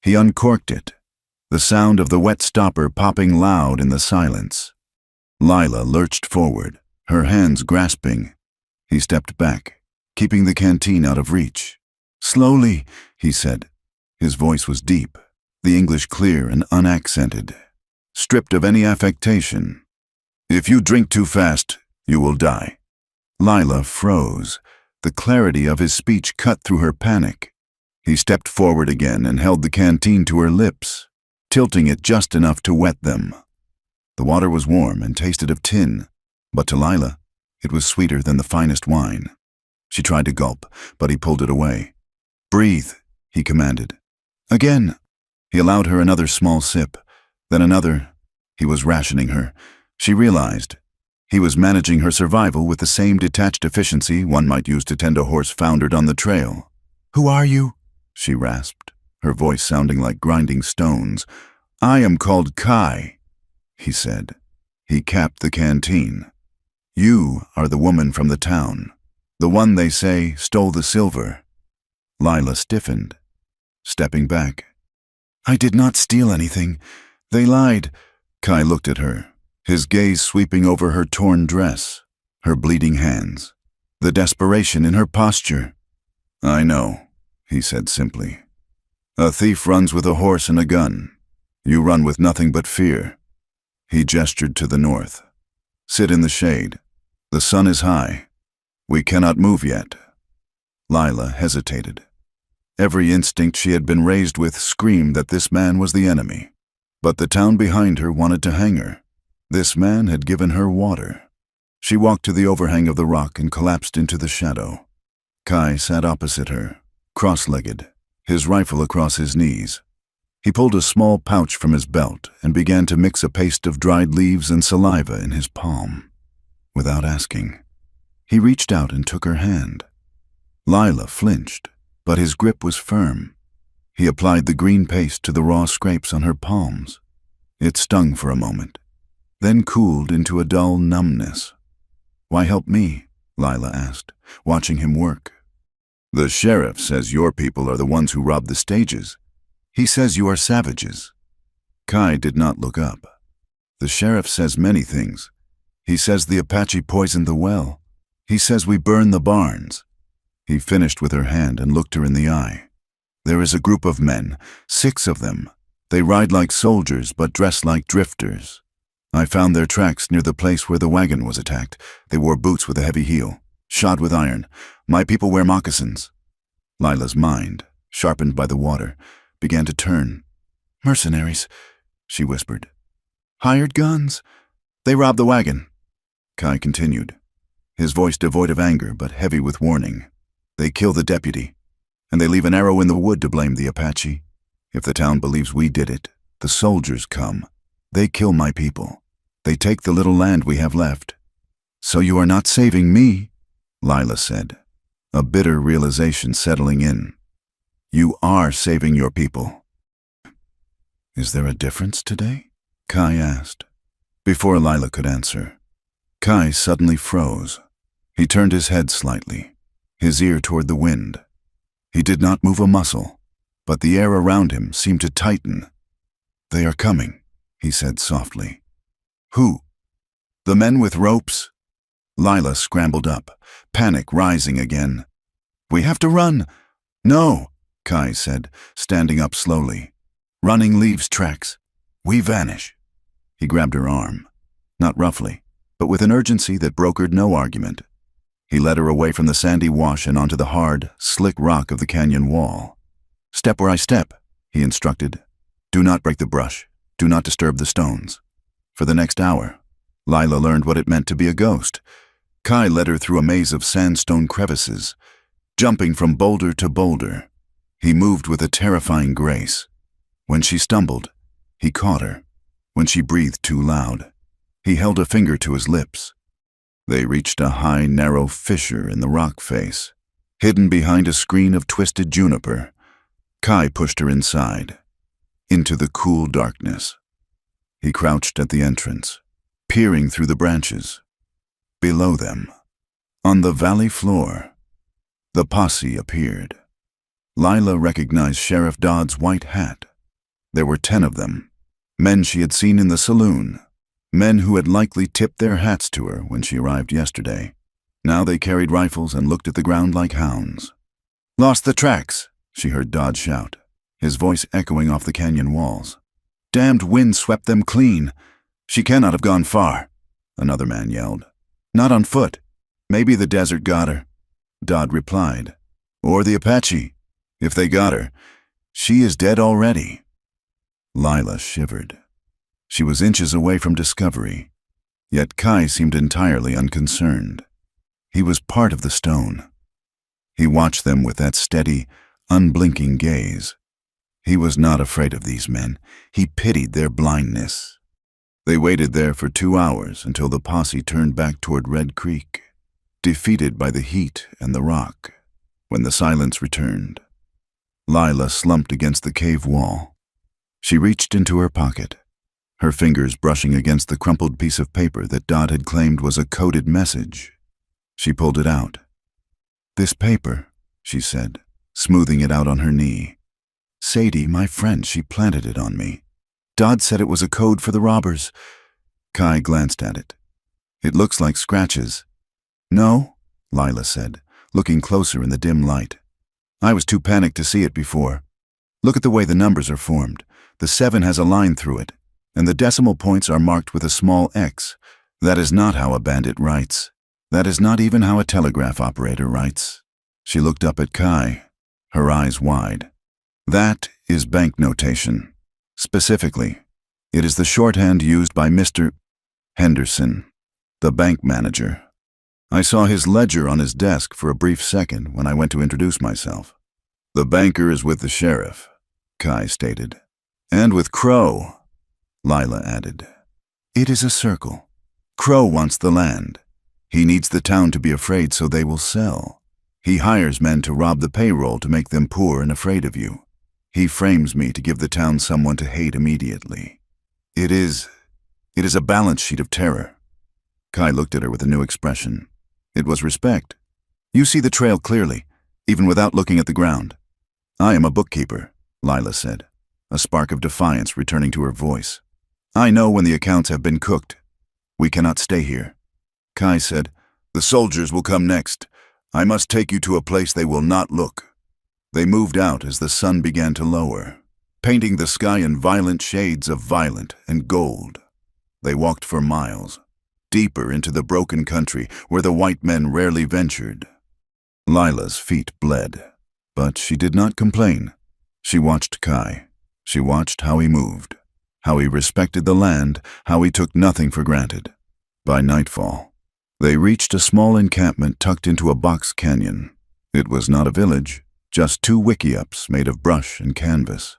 He uncorked it, the sound of the wet stopper popping loud in the silence. Lila lurched forward, her hands grasping. He stepped back, keeping the canteen out of reach. "Slowly," he said. His voice was deep, the English clear and unaccented, stripped of any affectation. "If you drink too fast, you will die." Lila froze. The clarity of his speech cut through her panic. He stepped forward again and held the canteen to her lips, tilting it just enough to wet them. The water was warm and tasted of tin, but to Lila, it was sweeter than the finest wine. She tried to gulp, but he pulled it away. "Breathe," he commanded. Again. He allowed her another small sip, then another. He was rationing her. She realized. He was managing her survival with the same detached efficiency one might use to tend a horse foundered on the trail. "Who are you?" she rasped, her voice sounding like grinding stones. "I am called Kai," he said. He capped the canteen. "You are the woman from the town, the one they say stole the silver." Lila stiffened, stepping back. "I did not steal anything. They lied." Kai looked at her, his gaze sweeping over her torn dress, her bleeding hands, the desperation in her posture. "I know," he said simply. "A thief runs with a horse and a gun. You run with nothing but fear." He gestured to the north. "Sit in the shade. The sun is high. We cannot move yet." Lila hesitated. Every instinct she had been raised with screamed that this man was the enemy. But the town behind her wanted to hang her. This man had given her water. She walked to the overhang of the rock and collapsed into the shadow. Kai sat opposite her, cross-legged, his rifle across his knees. He pulled a small pouch from his belt and began to mix a paste of dried leaves and saliva in his palm. Without asking, he reached out and took her hand. Lila flinched, but his grip was firm. He applied the green paste to the raw scrapes on her palms. It stung for a moment, then cooled into a dull numbness. "Why help me?" Lila asked, watching him work. "The sheriff says your people are the ones who robbed the stages. He says you are savages." Kai did not look up. "The sheriff says many things. He says the Apache poisoned the well. He says we burned the barns." He finished with her hand and looked her in the eye. "There is a group of men, 6 of them. They ride like soldiers but dress like drifters. I found their tracks near the place where the wagon was attacked. They wore boots with a heavy heel, shod with iron. My people wear moccasins." Lila's mind, sharpened by the water, began to turn. "Mercenaries," she whispered. "Hired guns. They robbed the wagon." Kai continued, his voice devoid of anger but heavy with warning. "They kill the deputy, and they leave an arrow in the wood to blame the Apache. If the town believes we did it, the soldiers come. They kill my people. They take the little land we have left." "So you are not saving me," Lila said, a bitter realization settling in. "You are saving your people." Is there a difference today? Kai asked. Before Lila could answer, Kai suddenly froze. He turned his head slightly, his ear toward the wind. He did not move a muscle, but the air around him seemed to tighten. "They are coming," he said softly. "Who? The men with ropes?" Lila scrambled up, panic rising again. "We have to run." "No," Kai said, standing up slowly. "Running leaves tracks. We vanish." He grabbed her arm, not roughly, but with an urgency that brokered no argument. He led her away from the sandy wash and onto the hard, slick rock of the canyon wall. "Step where I step," he instructed. "Do not break the brush. Do not disturb the stones." For the next hour, Lila learned what it meant to be a ghost. Kai led her through a maze of sandstone crevices, jumping from boulder to boulder. He moved with a terrifying grace. When she stumbled, he caught her. When she breathed too loud, he held a finger to his lips. They reached a high, narrow fissure in the rock face, hidden behind a screen of twisted juniper. Kai pushed her inside, into the cool darkness. He crouched at the entrance, peering through the branches. Below them, on the valley floor, the posse appeared. Lila recognized Sheriff Dodd's white hat. There were 10 of them, men she had seen in the saloon, men who had likely tipped their hats to her when she arrived yesterday. Now they carried rifles and looked at the ground like hounds. "Lost the tracks," she heard Dodd shout, his voice echoing off the canyon walls. "Damned wind swept them clean. She cannot have gone far," another man yelled. "Not on foot. Maybe the desert got her," Dodd replied. "Or the Apache. If they got her, she is dead already." Lila shivered. She was inches away from discovery, yet Kai seemed entirely unconcerned. He was part of the stone. He watched them with that steady, unblinking gaze. He was not afraid of these men. He pitied their blindness. They waited there for 2 hours until the posse turned back toward Red Creek, defeated by the heat and the rock. When the silence returned, Lila slumped against the cave wall. She reached into her pocket, her fingers brushing against the crumpled piece of paper that Dodd had claimed was a coded message. She pulled it out. "This paper," she said, smoothing it out on her knee. "Sadie, my friend, she planted it on me. Dodd said it was a code for the robbers." Kai glanced at it. "It looks like scratches." "No," Lila said, looking closer in the dim light. "I was too panicked to see it before. Look at the way the numbers are formed. The 7 has a line through it, and the decimal points are marked with a small X. That is not how a bandit writes. That is not even how a telegraph operator writes." She looked up at Kai, her eyes wide. "That is bank notation. Specifically, it is the shorthand used by Mr. Henderson, the bank manager. I saw his ledger on his desk for a brief second when I went to introduce myself." "The banker is with the sheriff," Kai stated. "And with Crow," Lila added. "It is a circle. Crow wants the land. He needs the town to be afraid so they will sell. He hires men to rob the payroll to make them poor and afraid of you. He frames me to give the town someone to hate immediately. It is a balance sheet of terror." Kai looked at her with a new expression. It was respect. "You see the trail clearly, even without looking at the ground." "I am a bookkeeper," Lila said, a spark of defiance returning to her voice. "I know when the accounts have been cooked. We cannot stay here." Kai said, "The soldiers will come next. I must take you to a place they will not look." They moved out as the sun began to lower, painting the sky in violent shades of violet and gold. They walked for miles, deeper into the broken country where the white men rarely ventured. Lila's feet bled, but she did not complain. She watched Kai. She watched how he moved, how he respected the land, how he took nothing for granted. By nightfall, they reached a small encampment tucked into a box canyon. It was not a village, just 2 wickiups made of brush and canvas.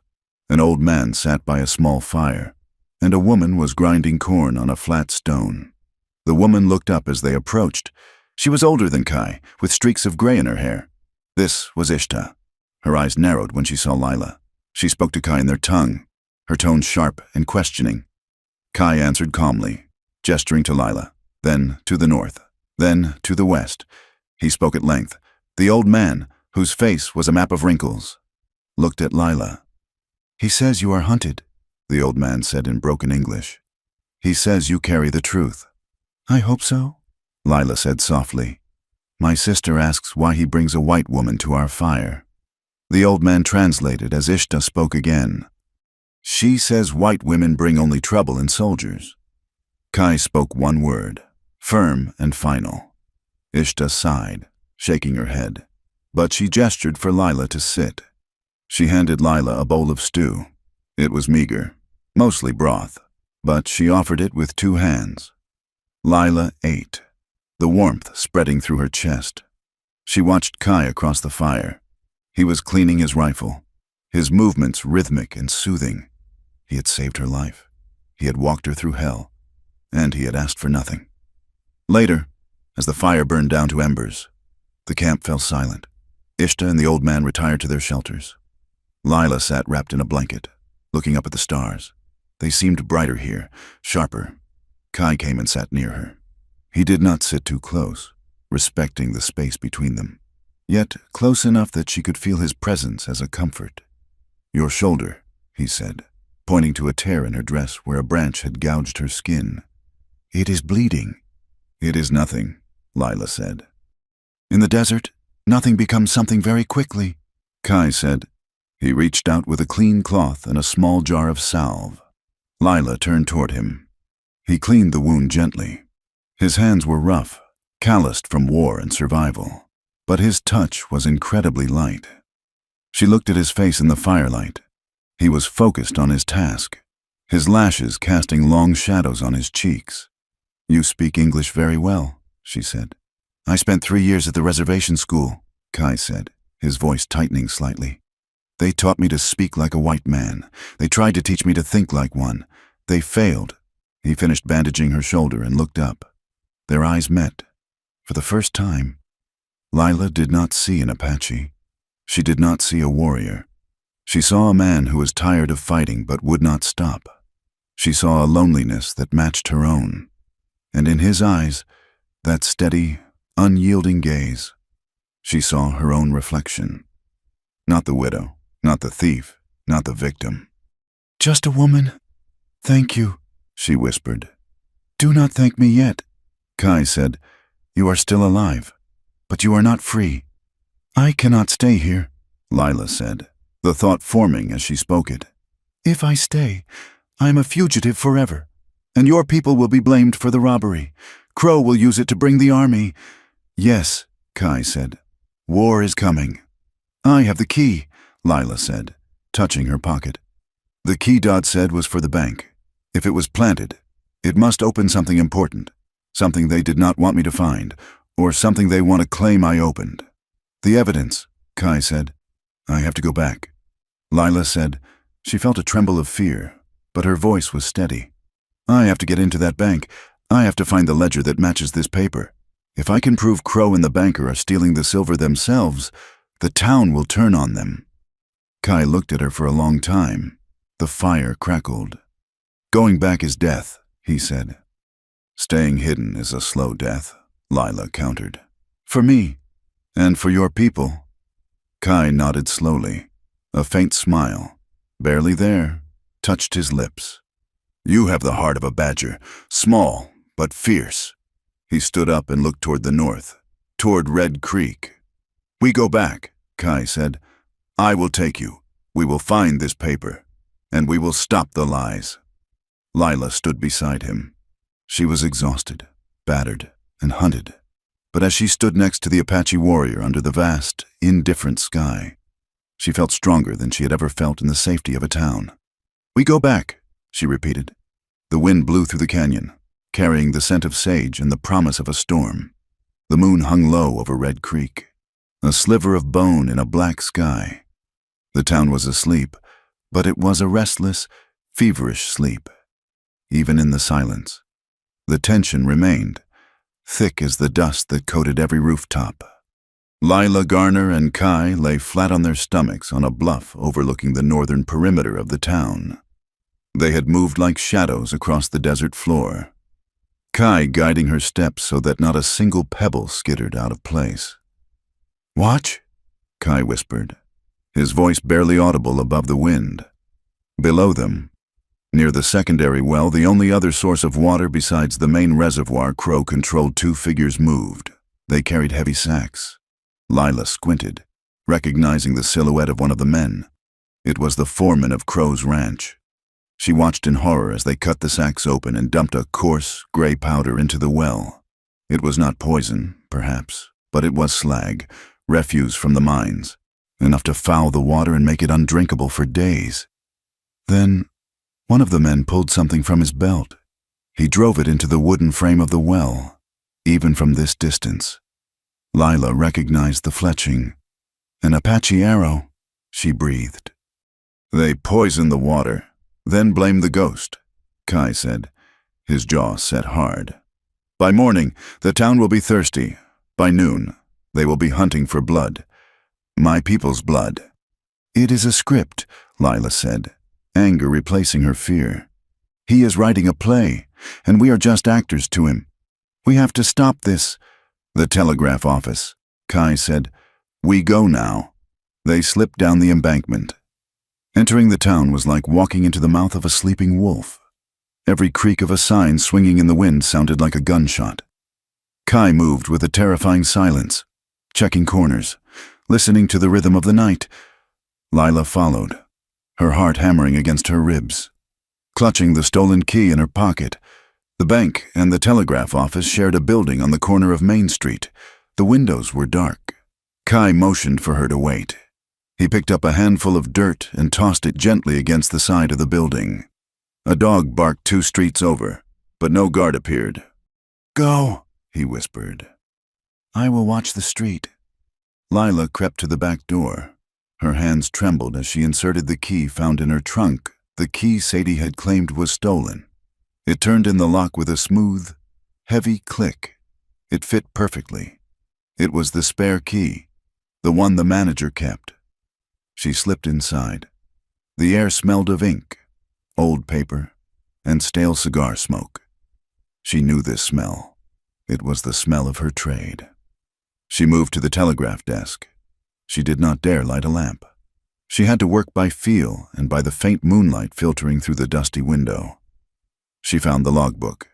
An old man sat by a small fire, and a woman was grinding corn on a flat stone. The woman looked up as they approached. She was older than Kai, with streaks of gray in her hair. This was Ishta. Her eyes narrowed when she saw Lila. She spoke to Kai in their tongue, her tone sharp and questioning. Kai answered calmly, gesturing to Lila, then to the north, then to the west. He spoke at length. The old man, whose face was a map of wrinkles, looked at Lila. "He says you are hunted," the old man said in broken English. "He says you carry the truth." "I hope so," Lila said softly. "My sister asks why he brings a white woman to our fire." The old man translated as Ishta spoke again. "She says white women bring only trouble and soldiers." Kai spoke one word, firm and final. Ishta sighed, shaking her head, but she gestured for Lila to sit. She handed Lila a bowl of stew. It was meager, mostly broth, but she offered it with 2 hands. Lila ate, the warmth spreading through her chest. She watched Kai across the fire. He was cleaning his rifle, his movements rhythmic and soothing. He had saved her life. He had walked her through hell, and he had asked for nothing. Later, as the fire burned down to embers, the camp fell silent. Ishta and the old man retired to their shelters. Lila sat wrapped in a blanket, looking up at the stars. They seemed brighter here, sharper. Kai came and sat near her. He did not sit too close, respecting the space between them, yet close enough that she could feel his presence as a comfort. "Your shoulder," he said, pointing to a tear in her dress where a branch had gouged her skin. "It is bleeding." "It is nothing," Lila said. "In the desert, nothing becomes something very quickly," Kai said. He reached out with a clean cloth and a small jar of salve. Lila turned toward him. He cleaned the wound gently. His hands were rough, calloused from war and survival, but his touch was incredibly light. She looked at his face in the firelight. He was focused on his task, his lashes casting long shadows on his cheeks. "You speak English very well," she said. "I spent 3 years at the reservation school," Kai said, his voice tightening slightly. "They taught me to speak like a white man. They tried to teach me to think like one. They failed." He finished bandaging her shoulder and looked up. Their eyes met. For the first time, Lila did not see an Apache. She did not see a warrior. She saw a man who was tired of fighting but would not stop. She saw a loneliness that matched her own. And in his eyes, that steady, unyielding gaze, she saw her own reflection. Not the widow, not the thief, not the victim. "Just a woman. Thank you," she whispered. "Do not thank me yet," Kai said. "You are still alive, but you are not free." "I cannot stay here," Lila said, the thought forming as she spoke it. "If I stay, I am a fugitive forever, and your people will be blamed for the robbery. Crow will use it to bring the army." "Yes," Kai said. "War is coming." "I have the key," Lila said, touching her pocket. The key Dodd said was for the bank. If it was planted, it must open something important, something they did not want me to find, or something they want to claim I opened. "The evidence," Kai said. "I have to go back." Lila said. She felt a tremble of fear, but her voice was steady. "I have to get into that bank. I have to find the ledger that matches this paper. If I can prove Crow and the banker are stealing the silver themselves, the town will turn on them." Kai looked at her for a long time. The fire crackled. "Going back is death," he said. "Staying hidden is a slow death," Lila countered. "For me, and for your people." Kai nodded slowly. A faint smile, barely there, touched his lips. "You have the heart of a badger, small but fierce." He stood up and looked toward the north, toward Red Creek. "We go back," Kai said. "I will take you. We will find this paper, and we will stop the lies." Lila stood beside him. She was exhausted, battered, and hunted. But as she stood next to the Apache warrior under the vast, indifferent sky, she felt stronger than she had ever felt in the safety of a town. "We go back," she repeated. The wind blew through the canyon, carrying the scent of sage and the promise of a storm. The moon hung low over Red Creek, a sliver of bone in a black sky. The town was asleep, but it was a restless, feverish sleep. Even in the silence, the tension remained, thick as the dust that coated every rooftop. Lila Garner and Kai lay flat on their stomachs on a bluff overlooking the northern perimeter of the town. They had moved like shadows across the desert floor, Kai guiding her steps so that not a single pebble skittered out of place. "Watch," Kai whispered, his voice barely audible above the wind. Below them, near the secondary well, the only other source of water besides the main reservoir Crow controlled, two figures moved. They carried heavy sacks. Lila squinted, recognizing the silhouette of one of the men. It was the foreman of Crow's ranch. She watched in horror as they cut the sacks open and dumped a coarse, gray powder into the well. It was not poison, perhaps, but it was slag, refuse from the mines, enough to foul the water and make it undrinkable for days. Then, one of the men pulled something from his belt. He drove it into the wooden frame of the well, even from this distance. Lila recognized the fletching. "An Apache arrow," she breathed. "They poisoned the water, then blamed the ghost," Kai said, his jaw set hard. "By morning, the town will be thirsty. By noon, they will be hunting for blood. My people's blood." "It is a script," Lila said, anger replacing her fear. "He is writing a play, and we are just actors to him. We have to stop this." "The telegraph office," Kai said. "We go now." They slipped down the embankment. Entering the town was like walking into the mouth of a sleeping wolf. Every creak of a sign swinging in the wind sounded like a gunshot. Kai moved with a terrifying silence, checking corners, listening to the rhythm of the night. Lila followed, her heart hammering against her ribs. Clutching the stolen key in her pocket, the bank and the telegraph office shared a building on the corner of Main Street. The windows were dark. Kai motioned for her to wait. He picked up a handful of dirt and tossed it gently against the side of the building. A dog barked 2 streets over, but no guard appeared. "Go," he whispered. "I will watch the street." Lila crept to the back door. Her hands trembled as she inserted the key found in her trunk, the key Sadie had claimed was stolen. It turned in the lock with a smooth, heavy click. It fit perfectly. It was the spare key, the one the manager kept. She slipped inside. The air smelled of ink, old paper, and stale cigar smoke. She knew this smell. It was the smell of her trade. She moved to the telegraph desk. She did not dare light a lamp. She had to work by feel and by the faint moonlight filtering through the dusty window. She found the logbook.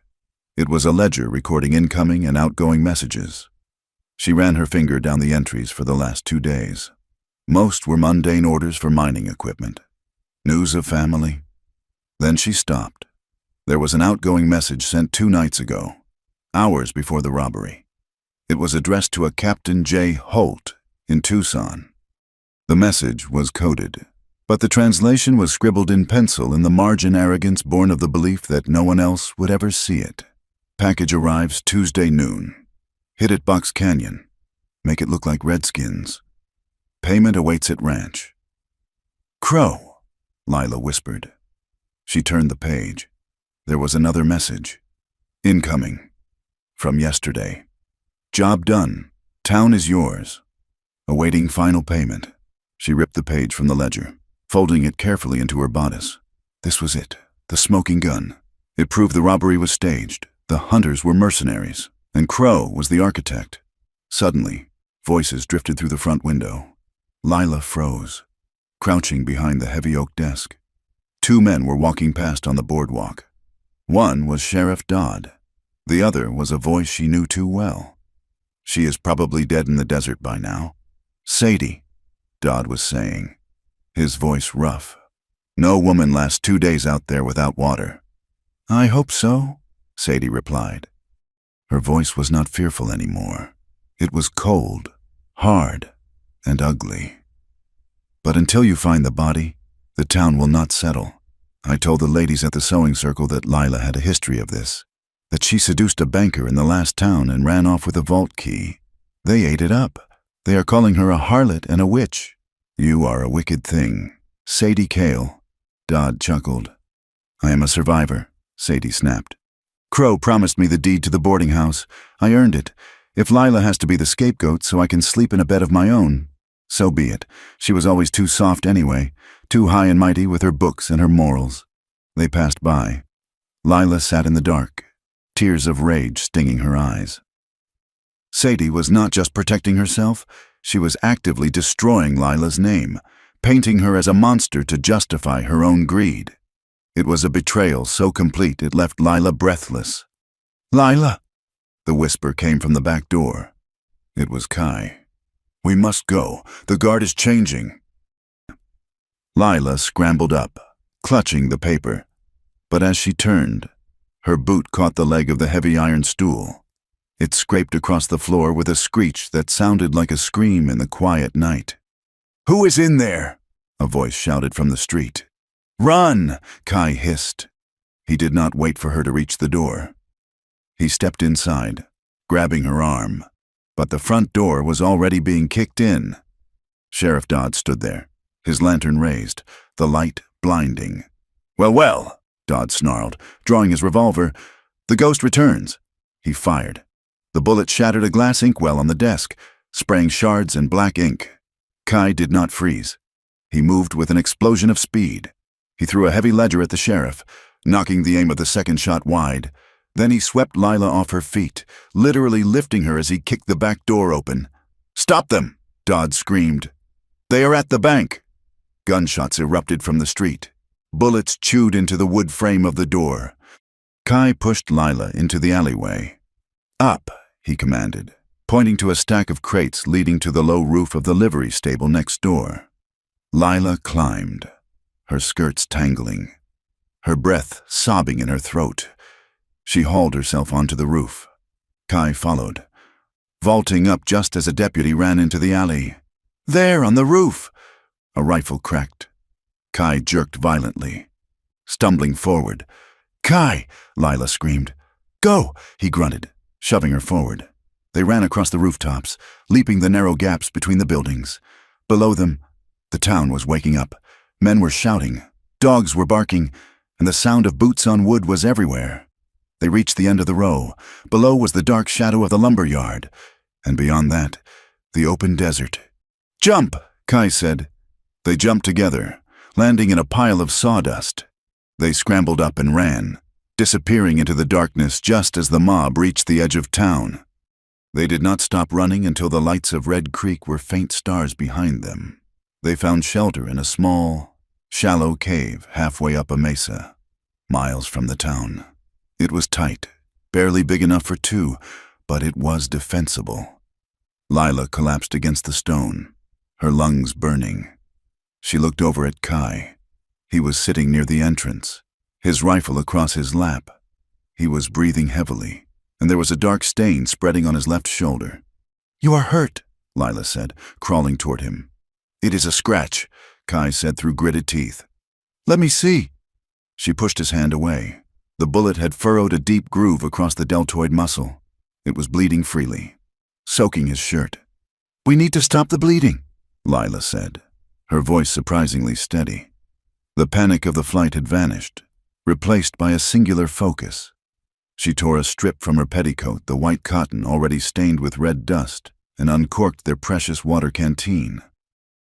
It was a ledger recording incoming and outgoing messages. She ran her finger down the entries for the last 2 days. Most were mundane orders for mining equipment. News of family. Then she stopped. There was an outgoing message sent 2 nights ago, hours before the robbery. It was addressed to a Captain J. Holt in Tucson. The message was coded, but the translation was scribbled in pencil in the margin, arrogance born of the belief that no one else would ever see it. Package arrives Tuesday noon. Hit at Bucks Canyon. Make it look like Redskins. Payment awaits at ranch. "Crow," Lila whispered. She turned the page. There was another message. "Incoming. From yesterday. Job done. Town is yours. Awaiting final payment." She ripped the page from the ledger, folding it carefully into her bodice. This was it, the smoking gun. It proved the robbery was staged. The hunters were mercenaries, and Crow was the architect. Suddenly, voices drifted through the front window. Lila froze, crouching behind the heavy oak desk. 2 men were walking past on the boardwalk. One was Sheriff Dodd. The other was a voice she knew too well. "She is probably dead in the desert by now." "Sadie," Dodd was saying, his voice rough. "No woman lasts 2 days out there without water." "I hope so," Sadie replied. Her voice was not fearful anymore. It was cold, hard, and ugly. "But until you find the body, the town will not settle. I told the ladies at the sewing circle that Lila had a history of this, that she seduced a banker in the last town and ran off with a vault key. They ate it up. They are calling her a harlot and a witch." "You are a wicked thing." "Sadie Cale," Dodd chuckled. "I am a survivor," Sadie snapped. "Crow promised me the deed to the boarding house. I earned it. If Lila has to be the scapegoat so I can sleep in a bed of my own, so be it. She was always too soft anyway, too high and mighty with her books and her morals." They passed by. Lila sat in the dark, tears of rage stinging her eyes. Sadie was not just protecting herself, she was actively destroying Lila's name, painting her as a monster to justify her own greed. It was a betrayal so complete it left Lila breathless. "Lila!" The whisper came from the back door. It was Kai. "We must go. The guard is changing." Lila scrambled up, clutching the paper. But as she turned, her boot caught the leg of the heavy iron stool. It scraped across the floor with a screech that sounded like a scream in the quiet night. "Who is in there?" a voice shouted from the street. "Run!" Kai hissed. He did not wait for her to reach the door. He stepped inside, grabbing her arm, but the front door was already being kicked in. Sheriff Dodd stood there, his lantern raised, the light blinding. "Well, well," Dodd snarled, drawing his revolver. "The ghost returns." He fired. The bullet shattered a glass inkwell on the desk, spraying shards and black ink. Kai did not freeze. He moved with an explosion of speed. He threw a heavy ledger at the sheriff, knocking the aim of the second shot wide. Then he swept Lila off her feet, literally lifting her as he kicked the back door open. "Stop them!" Dodd screamed. "They are at the bank!" Gunshots erupted from the street. Bullets chewed into the wood frame of the door. Kai pushed Lila into the alleyway. "Up!" he commanded, pointing to a stack of crates leading to the low roof of the livery stable next door. Lila climbed, her skirts tangling, her breath sobbing in her throat. She hauled herself onto the roof. Kai followed, vaulting up just as a deputy ran into the alley. "There, on the roof!" A rifle cracked. Kai jerked violently, stumbling forward. "Kai!" Lila screamed. "Go!" he grunted, shoving her forward. They ran across the rooftops, leaping the narrow gaps between the buildings. Below them, the town was waking up. Men were shouting, dogs were barking, and the sound of boots on wood was everywhere. They reached the end of the row. Below was the dark shadow of the lumber yard, and beyond that, the open desert. "Jump!" Kai said. They jumped together, landing in a pile of sawdust. They scrambled up and ran, disappearing into the darkness just as the mob reached the edge of town. They did not stop running until the lights of Red Creek were faint stars behind them. They found shelter in a small, shallow cave halfway up a mesa, miles from the town. It was tight, barely big enough for two, but it was defensible. Lila collapsed against the stone, her lungs burning. She looked over at Kai. He was sitting near the entrance, his rifle across his lap. He was breathing heavily, and there was a dark stain spreading on his left shoulder. "You are hurt," Lila said, crawling toward him. "It is a scratch," Kai said through gritted teeth. "Let me see." She pushed his hand away. The bullet had furrowed a deep groove across the deltoid muscle. It was bleeding freely, soaking his shirt. "We need to stop the bleeding," Lila said, her voice surprisingly steady. The panic of the flight had vanished, replaced by a singular focus. She tore a strip from her petticoat, the white cotton already stained with red dust, and uncorked their precious water canteen.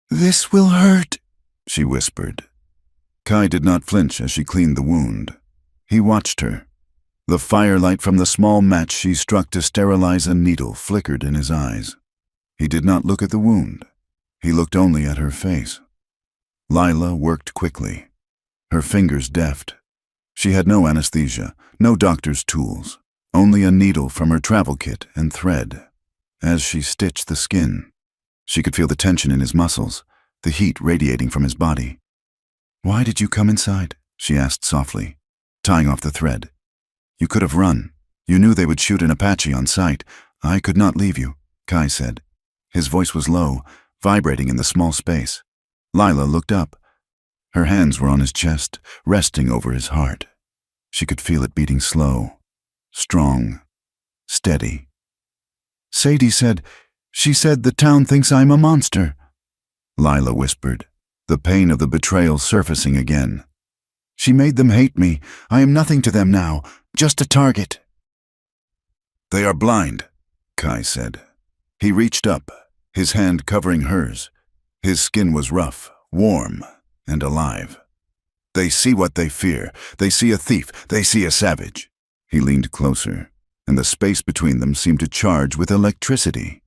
"This will hurt," she whispered. Kai did not flinch as she cleaned the wound. He watched her. The firelight from the small match she struck to sterilize a needle flickered in his eyes. He did not look at the wound. He looked only at her face. Lila worked quickly, her fingers deft. She had no anesthesia, no doctor's tools, only a needle from her travel kit and thread. As she stitched the skin, she could feel the tension in his muscles, the heat radiating from his body. "Why did you come inside?" she asked softly, tying off the thread. "You could have run. You knew they would shoot an Apache on sight. I could not leave you," Kai said. His voice was low, vibrating in the small space. Lila looked up. Her hands were on his chest, resting over his heart. She could feel it beating slow, strong, steady. "Sadie said, she said the town thinks I'm a monster," Lila whispered, the pain of the betrayal surfacing again. "She made them hate me. I am nothing to them now, just a target." "They are blind," Kai said. He reached up, his hand covering hers. His skin was rough, warm, and alive. They see what they fear. They see a thief. They see a savage. He leaned closer, and the space between them seemed to charge with electricity.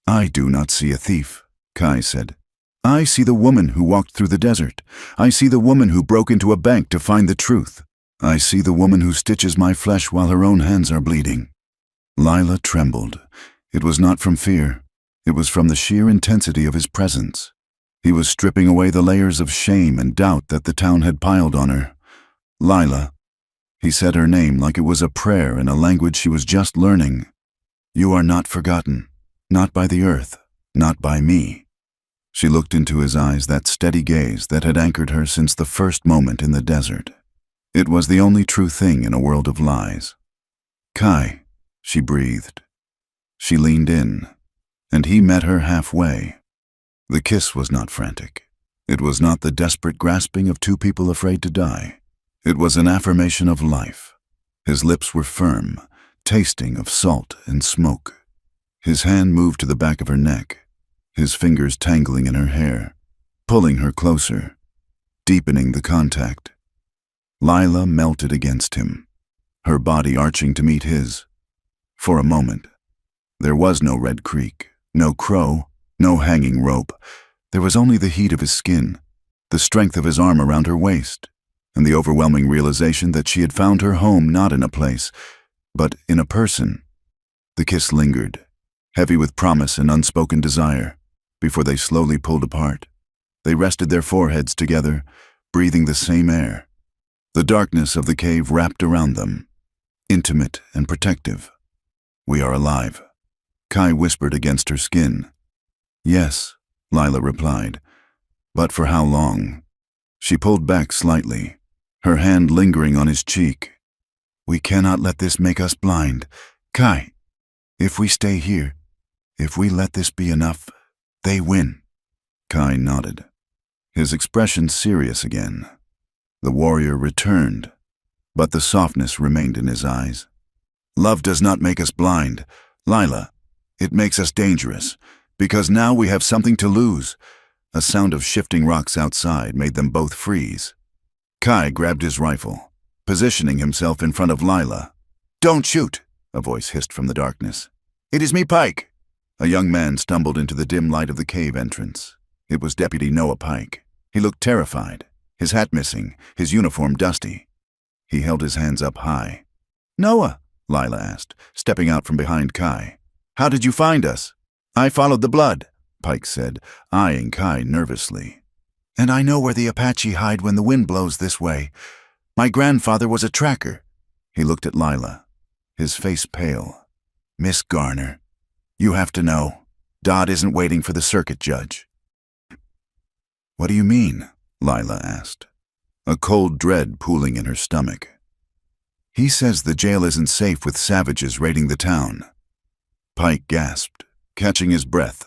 I do not see a thief, Kai said. I see the woman who walked through the desert. I see the woman who broke into a bank to find the truth. I see the woman who stitches my flesh while her own hands are bleeding. Lila trembled. It was not from fear. It was from the sheer intensity of his presence. He was stripping away the layers of shame and doubt that the town had piled on her. Lila. He said her name like it was a prayer in a language she was just learning. You are not forgotten. Not by the earth. Not by me. She looked into his eyes, that steady gaze that had anchored her since the first moment in the desert. It was the only true thing in a world of lies. Kai, she breathed. She leaned in, and he met her halfway. The kiss was not frantic. It was not the desperate grasping of two people afraid to die. It was an affirmation of life. His lips were firm, tasting of salt and smoke. His hand moved to the back of her neck, his fingers tangling in her hair, pulling her closer, deepening the contact. Lila melted against him, her body arching to meet his. For a moment, there was no Red Creek, no crow, no hanging rope. There was only the heat of his skin, the strength of his arm around her waist, and the overwhelming realization that she had found her home not in a place, but in a person. The kiss lingered, heavy with promise and unspoken desire, before they slowly pulled apart. They rested their foreheads together, breathing the same air. The darkness of the cave wrapped around them, intimate and protective. We are alive, Kai whispered against her skin. Yes, Lila replied, but for how long? She pulled back slightly, her hand lingering on his cheek. We cannot let this make us blind. Kai, if we stay here, if we let this be enough, they win. Kai nodded, his expression serious again. The warrior returned, but the softness remained in his eyes. Love does not make us blind, Lila. It makes us dangerous, because now we have something to lose. A sound of shifting rocks outside made them both freeze. Kai grabbed his rifle, positioning himself in front of Lila. Don't shoot, a voice hissed from the darkness. It is me, Pike. A young man stumbled into the dim light of the cave entrance. It was Deputy Noah Pike. He looked terrified, his hat missing, his uniform dusty. He held his hands up high. Noah, Lila asked, stepping out from behind Kai. How did you find us? I followed the blood, Pike said, eyeing Kai nervously. And I know where the Apache hide when the wind blows this way. My grandfather was a tracker. He looked at Lila, his face pale. Miss Garner, you have to know, Dodd isn't waiting for the circuit judge. What do you mean? Lila asked, a cold dread pooling in her stomach. He says the jail isn't safe with savages raiding the town. Pike gasped, catching his breath.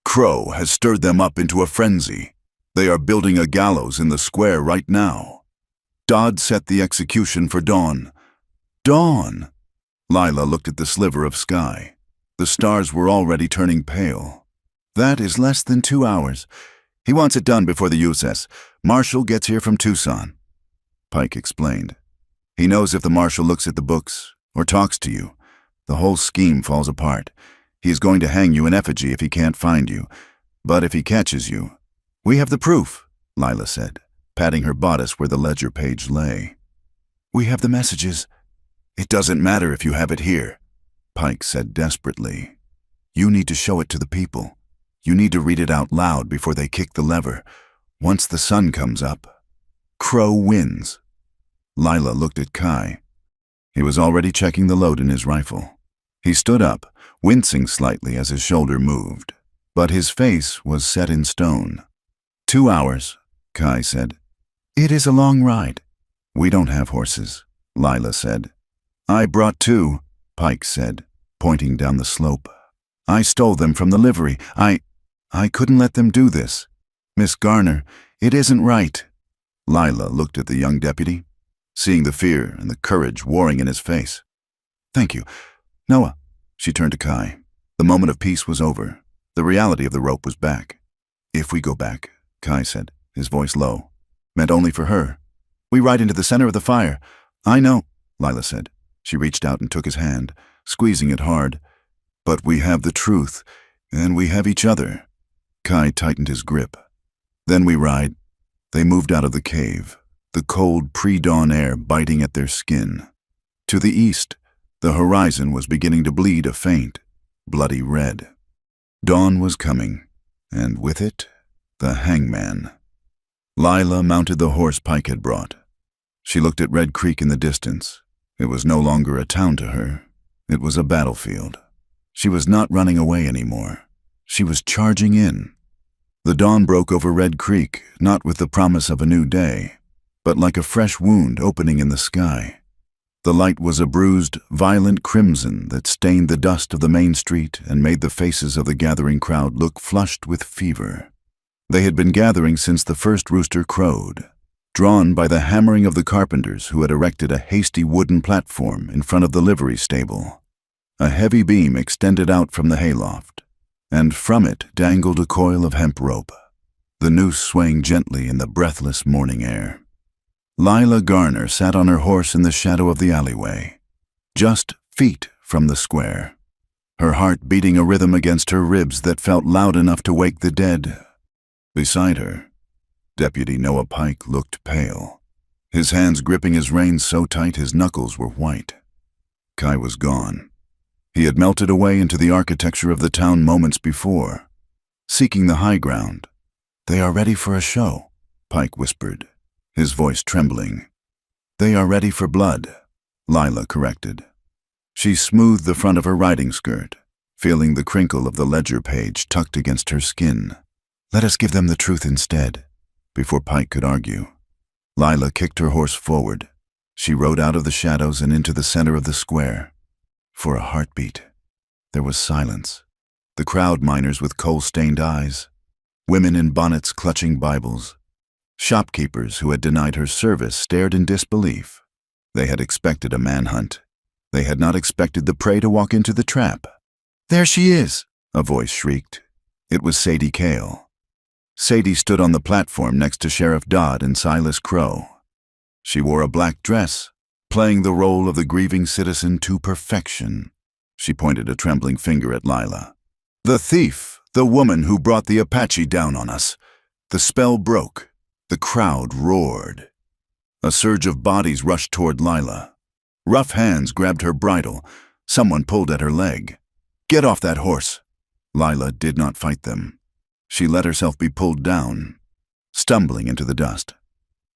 Crow has stirred them up into a frenzy. They are building a gallows in the square right now. Dodd set the execution for dawn. Dawn! Lila looked at the sliver of sky. The stars were already turning pale. That is less than 2 hours. He wants it done before the USS. Marshal gets here from Tucson. Pike explained. He knows if the Marshal looks at the books or talks to you, the whole scheme falls apart. He is going to hang you in effigy if he can't find you. But if he catches you... We have the proof, Lila said, patting her bodice where the ledger page lay. We have the messages. It doesn't matter if you have it here, Pike said desperately. You need to show it to the people. You need to read it out loud before they kick the lever. Once the sun comes up, Crow wins. Lila looked at Kai. He was already checking the load in his rifle. He stood up, wincing slightly as his shoulder moved, but his face was set in stone. 2 hours, Kai said. It is a long ride. We don't have horses, Lila said. I brought 2, Pike said, pointing down the slope. I stole them from the livery. I couldn't let them do this. Miss Garner, it isn't right. Lila looked at the young deputy, seeing the fear and the courage warring in his face. Thank you. Noah, she turned to Kai. The moment of peace was over. The reality of the rope was back. If we go back, Kai said, his voice low, meant only for her. We ride into the center of the fire. I know, Lila said. She reached out and took his hand, squeezing it hard. But we have the truth, and we have each other. Kai tightened his grip. Then we ride. They moved out of the cave, the cold pre-dawn air biting at their skin. To the east, the horizon was beginning to bleed a faint, bloody red. Dawn was coming, and with it, the hangman. Lila mounted the horse Pike had brought. She looked at Red Creek in the distance. It was no longer a town to her. It was a battlefield. She was not running away anymore. She was charging in. The dawn broke over Red Creek, not with the promise of a new day, but like a fresh wound opening in the sky. The light was a bruised, violent crimson that stained the dust of the main street and made the faces of the gathering crowd look flushed with fever. They had been gathering since the first rooster crowed, drawn by the hammering of the carpenters who had erected a hasty wooden platform in front of the livery stable. A heavy beam extended out from the hayloft, and from it dangled a coil of hemp rope, the noose swaying gently in the breathless morning air. Lila Garner sat on her horse in the shadow of the alleyway, just feet from the square, her heart beating a rhythm against her ribs that felt loud enough to wake the dead. Beside her, Deputy Noah Pike looked pale, his hands gripping his reins so tight his knuckles were white. Kai was gone. He had melted away into the architecture of the town moments before, seeking the high ground. "They are ready for a show," Pike whispered, his voice trembling. "They are ready for blood," Lila corrected. She smoothed the front of her riding skirt, feeling the crinkle of the ledger page tucked against her skin. "Let us give them the truth instead," before Pike could argue. Lila kicked her horse forward. She rode out of the shadows and into the center of the square. For a heartbeat, there was silence. The crowd miners with coal-stained eyes, women in bonnets clutching Bibles. Shopkeepers who had denied her service stared in disbelief. They had expected a manhunt. They had not expected the prey to walk into the trap. "There she is!" a voice shrieked. It was Sadie Cale. Sadie stood on the platform next to Sheriff Dodd and Silas Crow. She wore a black dress, playing the role of the grieving citizen to perfection. She pointed a trembling finger at Lila. "The thief, the woman who brought the Apache down on us." The spell broke. The crowd roared. A surge of bodies rushed toward Lila. Rough hands grabbed her bridle. Someone pulled at her leg. "Get off that horse!" Lila did not fight them. She let herself be pulled down, stumbling into the dust.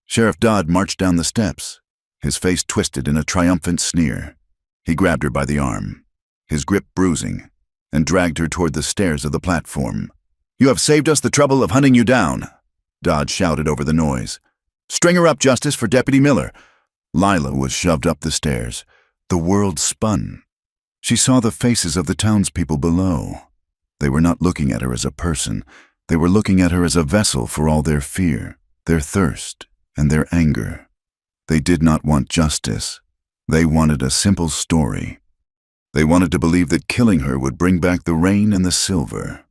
Sheriff Dodd marched down the steps, his face twisted in a triumphant sneer. He grabbed her by the arm, his grip bruising, and dragged her toward the stairs of the platform. "You have saved us the trouble of hunting you down," Dodd shouted over the noise. "String her up, Justice, for Deputy Miller." Lila was shoved up the stairs. The world spun. She saw the faces of the townspeople below. They were not looking at her as a person. They were looking at her as a vessel for all their fear, their thirst, and their anger. They did not want justice. They wanted a simple story. They wanted to believe that killing her would bring back the rain and the silver.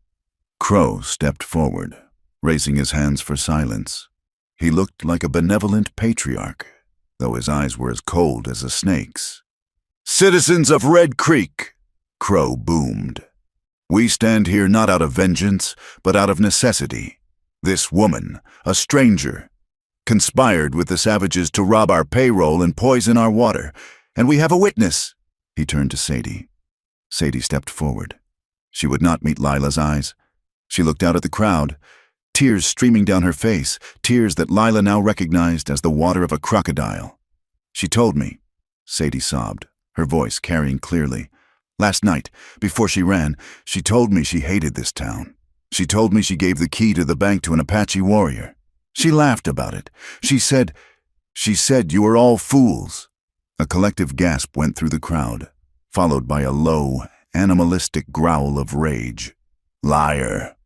Crow stepped forward, raising his hands for silence. He looked like a benevolent patriarch, though his eyes were as cold as a snake's. "Citizens of Red Creek," Crow boomed. "We stand here not out of vengeance, but out of necessity. This woman, a stranger, conspired with the savages to rob our payroll and poison our water, and we have a witness." He turned to Sadie. Sadie stepped forward. She would not meet Lila's eyes. She looked out at the crowd, tears streaming down her face, tears that Lila now recognized as the water of a crocodile. "She told me," Sadie sobbed, her voice carrying clearly. "Last night, before she ran, she told me she hated this town. She told me she gave the key to the bank to an Apache warrior. She laughed about it. She said, you are all fools." A collective gasp went through the crowd, followed by a low, animalistic growl of rage. "Liar!"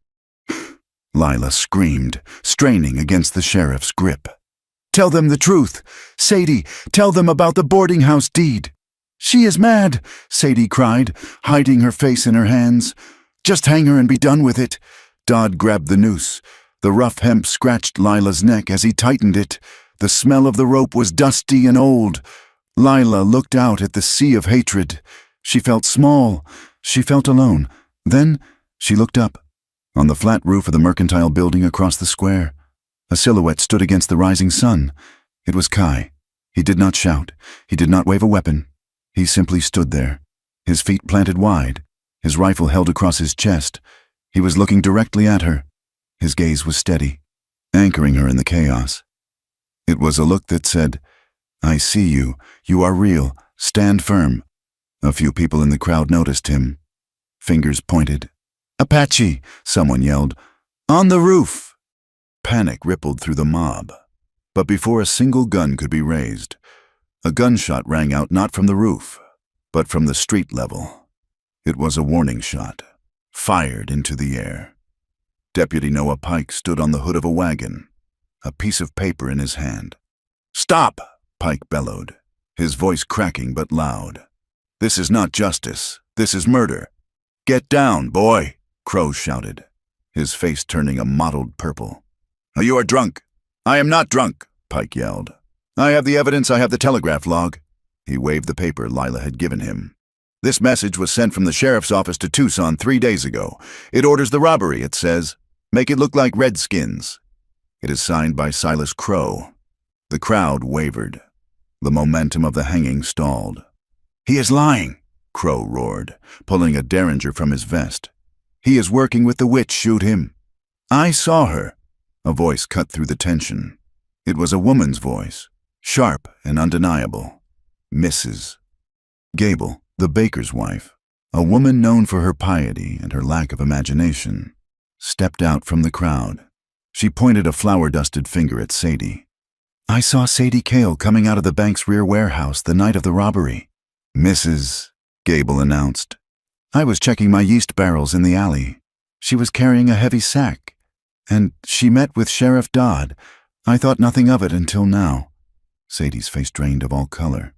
Lila screamed, straining against the sheriff's grip. "Tell them the truth! Sadie, tell them about the boarding house deed!" "She is mad," Sadie cried, hiding her face in her hands. "Just hang her and be done with it." Dodd grabbed the noose. The rough hemp scratched Lila's neck as he tightened it. The smell of the rope was dusty and old. Lila looked out at the sea of hatred. She felt small. She felt alone. Then she looked up. On the flat roof of the mercantile building across the square, a silhouette stood against the rising sun. It was Kai. He did not shout. He did not wave a weapon. He simply stood there, his feet planted wide, his rifle held across his chest. He was looking directly at her. His gaze was steady, anchoring her in the chaos. It was a look that said, "I see you. You are real. Stand firm." A few people in the crowd noticed him. Fingers pointed. "Apache!" someone yelled. "On the roof!" Panic rippled through the mob. But before a single gun could be raised, a gunshot rang out not from the roof, but from the street level. It was a warning shot, fired into the air. Deputy Noah Pike stood on the hood of a wagon, a piece of paper in his hand. "Stop!" Pike bellowed, his voice cracking but loud. "This is not justice. This is murder." "Get down, boy!" Crow shouted, his face turning a mottled purple. "You are drunk." "I am not drunk," Pike yelled. "I have the evidence. I have the telegraph log." He waved the paper Lila had given him. "This message was sent from the sheriff's office to Tucson 3 days ago. It orders the robbery, it says. Make it look like Redskins. It is signed by Silas Crow." The crowd wavered. The momentum of the hanging stalled. "He is lying," Crow roared, pulling a derringer from his vest. "He is working with the witch. Shoot him." "I saw her." A voice cut through the tension. It was a woman's voice, sharp and undeniable. Mrs. Gable, the baker's wife, a woman known for her piety and her lack of imagination, stepped out from the crowd. She pointed a flour-dusted finger at Sadie. "I saw Sadie Cale coming out of the bank's rear warehouse the night of the robbery." "Mrs. Gable announced. "I was checking my yeast barrels in the alley. She was carrying a heavy sack, and she met with Sheriff Dodd. I thought nothing of it until now." Sadie's face drained of all color.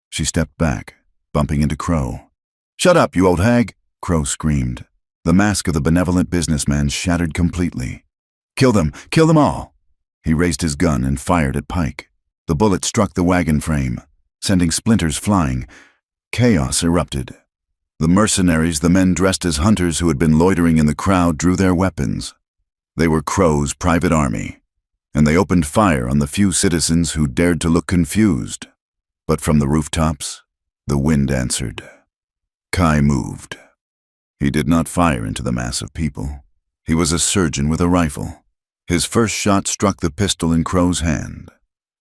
She stepped back, bumping into Crow. "Shut up, you old hag!" Crow screamed. The mask of the benevolent businessman shattered completely. "Kill them! Kill them all!" He raised his gun and fired at Pike. The bullet struck the wagon frame, sending splinters flying. Chaos erupted. The mercenaries, the men dressed as hunters who had been loitering in the crowd, drew their weapons. They were Crow's private army, and they opened fire on the few citizens who dared to look confused. But from the rooftops, the wind answered. Kai moved. He did not fire into the mass of people. He was a surgeon with a rifle. His first shot struck the pistol in Crow's hand,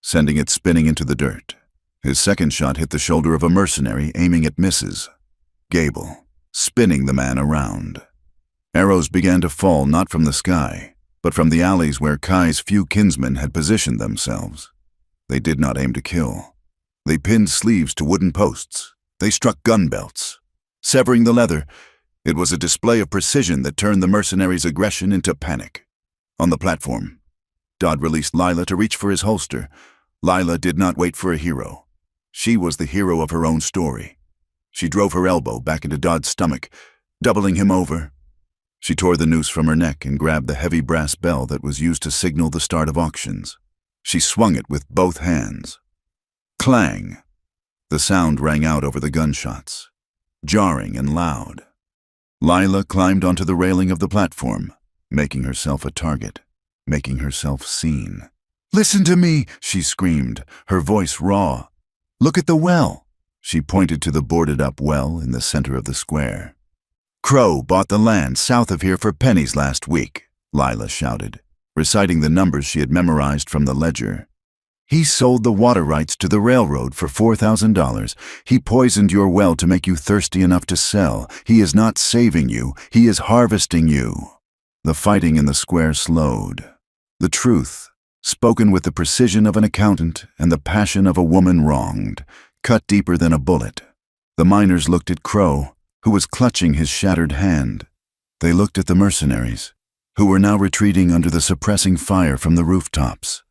sending it spinning into the dirt. His second shot hit the shoulder of a mercenary, aiming at Mrs. Gable, spinning the man around. Arrows began to fall not from the sky, but from the alleys where Kai's few kinsmen had positioned themselves. They did not aim to kill. They pinned sleeves to wooden posts. They struck gun belts, severing the leather. It was a display of precision that turned the mercenaries' aggression into panic. On the platform, Dodd released Lila to reach for his holster. Lila did not wait for a hero. She was the hero of her own story. She drove her elbow back into Dodd's stomach, doubling him over. She tore the noose from her neck and grabbed the heavy brass bell that was used to signal the start of auctions. She swung it with both hands. Clang! The sound rang out over the gunshots, jarring and loud. Lila climbed onto the railing of the platform, making herself a target, making herself seen. "Listen to me," she screamed, her voice raw. "Look at the well." She pointed to the boarded-up well in the center of the square. "Crow bought the land south of here for pennies last week," Lila shouted, reciting the numbers she had memorized from the ledger. "He sold the water rights to the railroad for $4,000. He poisoned your well to make you thirsty enough to sell. He is not saving you. He is harvesting you." The fighting in the square slowed. The truth, spoken with the precision of an accountant and the passion of a woman wronged, cut deeper than a bullet. The miners looked at Crow, who was clutching his shattered hand. They looked at the mercenaries, who were now retreating under the suppressing fire from the rooftops.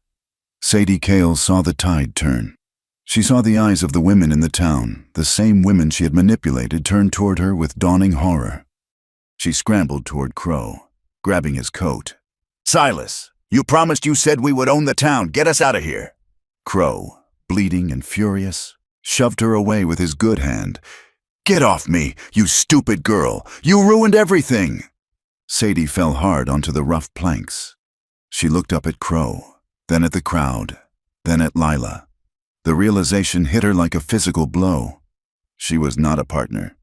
Sadie Cale saw the tide turn. She saw the eyes of the women in the town, the same women she had manipulated, turn toward her with dawning horror. She scrambled toward Crow, grabbing his coat. Silas, you promised you said we would own the town. Get us out of here. Crow, bleeding and furious, shoved her away with his good hand. Get off me, you stupid girl. You ruined everything. Sadie fell hard onto the rough planks. She looked up at Crow, then at the crowd, then at Lila. The realization hit her like a physical blow. She was not a partner.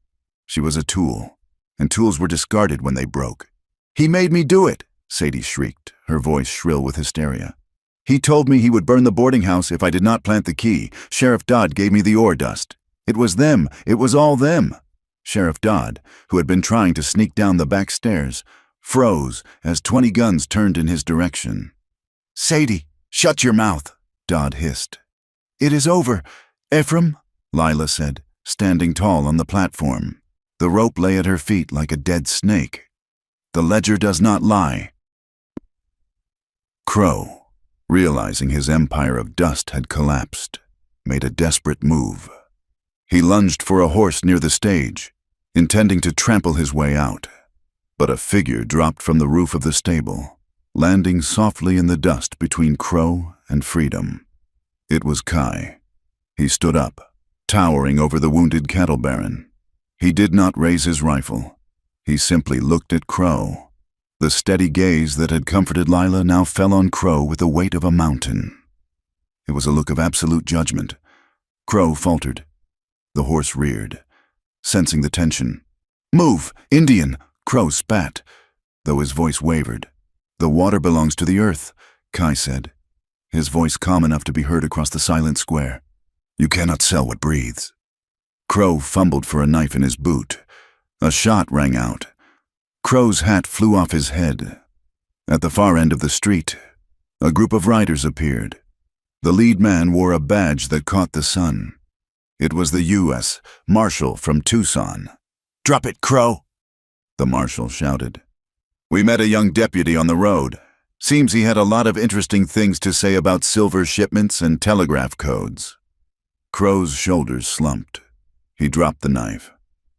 She was a tool, and tools were discarded when they broke. He made me do it, Sadie shrieked, her voice shrill with hysteria. He told me he would burn the boarding house if I did not plant the key. Sheriff Dodd gave me the ore dust. It was them. It was all them. Sheriff Dodd, who had been trying to sneak down the back stairs, froze as 20 guns turned in his direction. Sadie, shut your mouth, Dodd hissed. It is over, Ephraim, Lila said, standing tall on the platform. The rope lay at her feet like a dead snake. The ledger does not lie. Crow, realizing his empire of dust had collapsed, made a desperate move. He lunged for a horse near the stage, intending to trample his way out. But a figure dropped from the roof of the stable, landing softly in the dust between Crow and freedom. It was Kai. He stood up, towering over the wounded cattle baron. He did not raise his rifle. He simply looked at Crow. The steady gaze that had comforted Lila now fell on Crow with the weight of a mountain. It was a look of absolute judgment. Crow faltered. The horse reared, sensing the tension. Move, Indian! Crow spat, though his voice wavered. The water belongs to the earth, Kai said, his voice calm enough to be heard across the silent square. You cannot sell what breathes. Crow fumbled for a knife in his boot. A shot rang out. Crow's hat flew off his head. At the far end of the street, a group of riders appeared. The lead man wore a badge that caught the sun. It was the U.S. Marshal from Tucson. Drop it, Crow! The marshal shouted. We met a young deputy on the road. Seems he had a lot of interesting things to say about silver shipments and telegraph codes. Crow's shoulders slumped. He dropped the knife.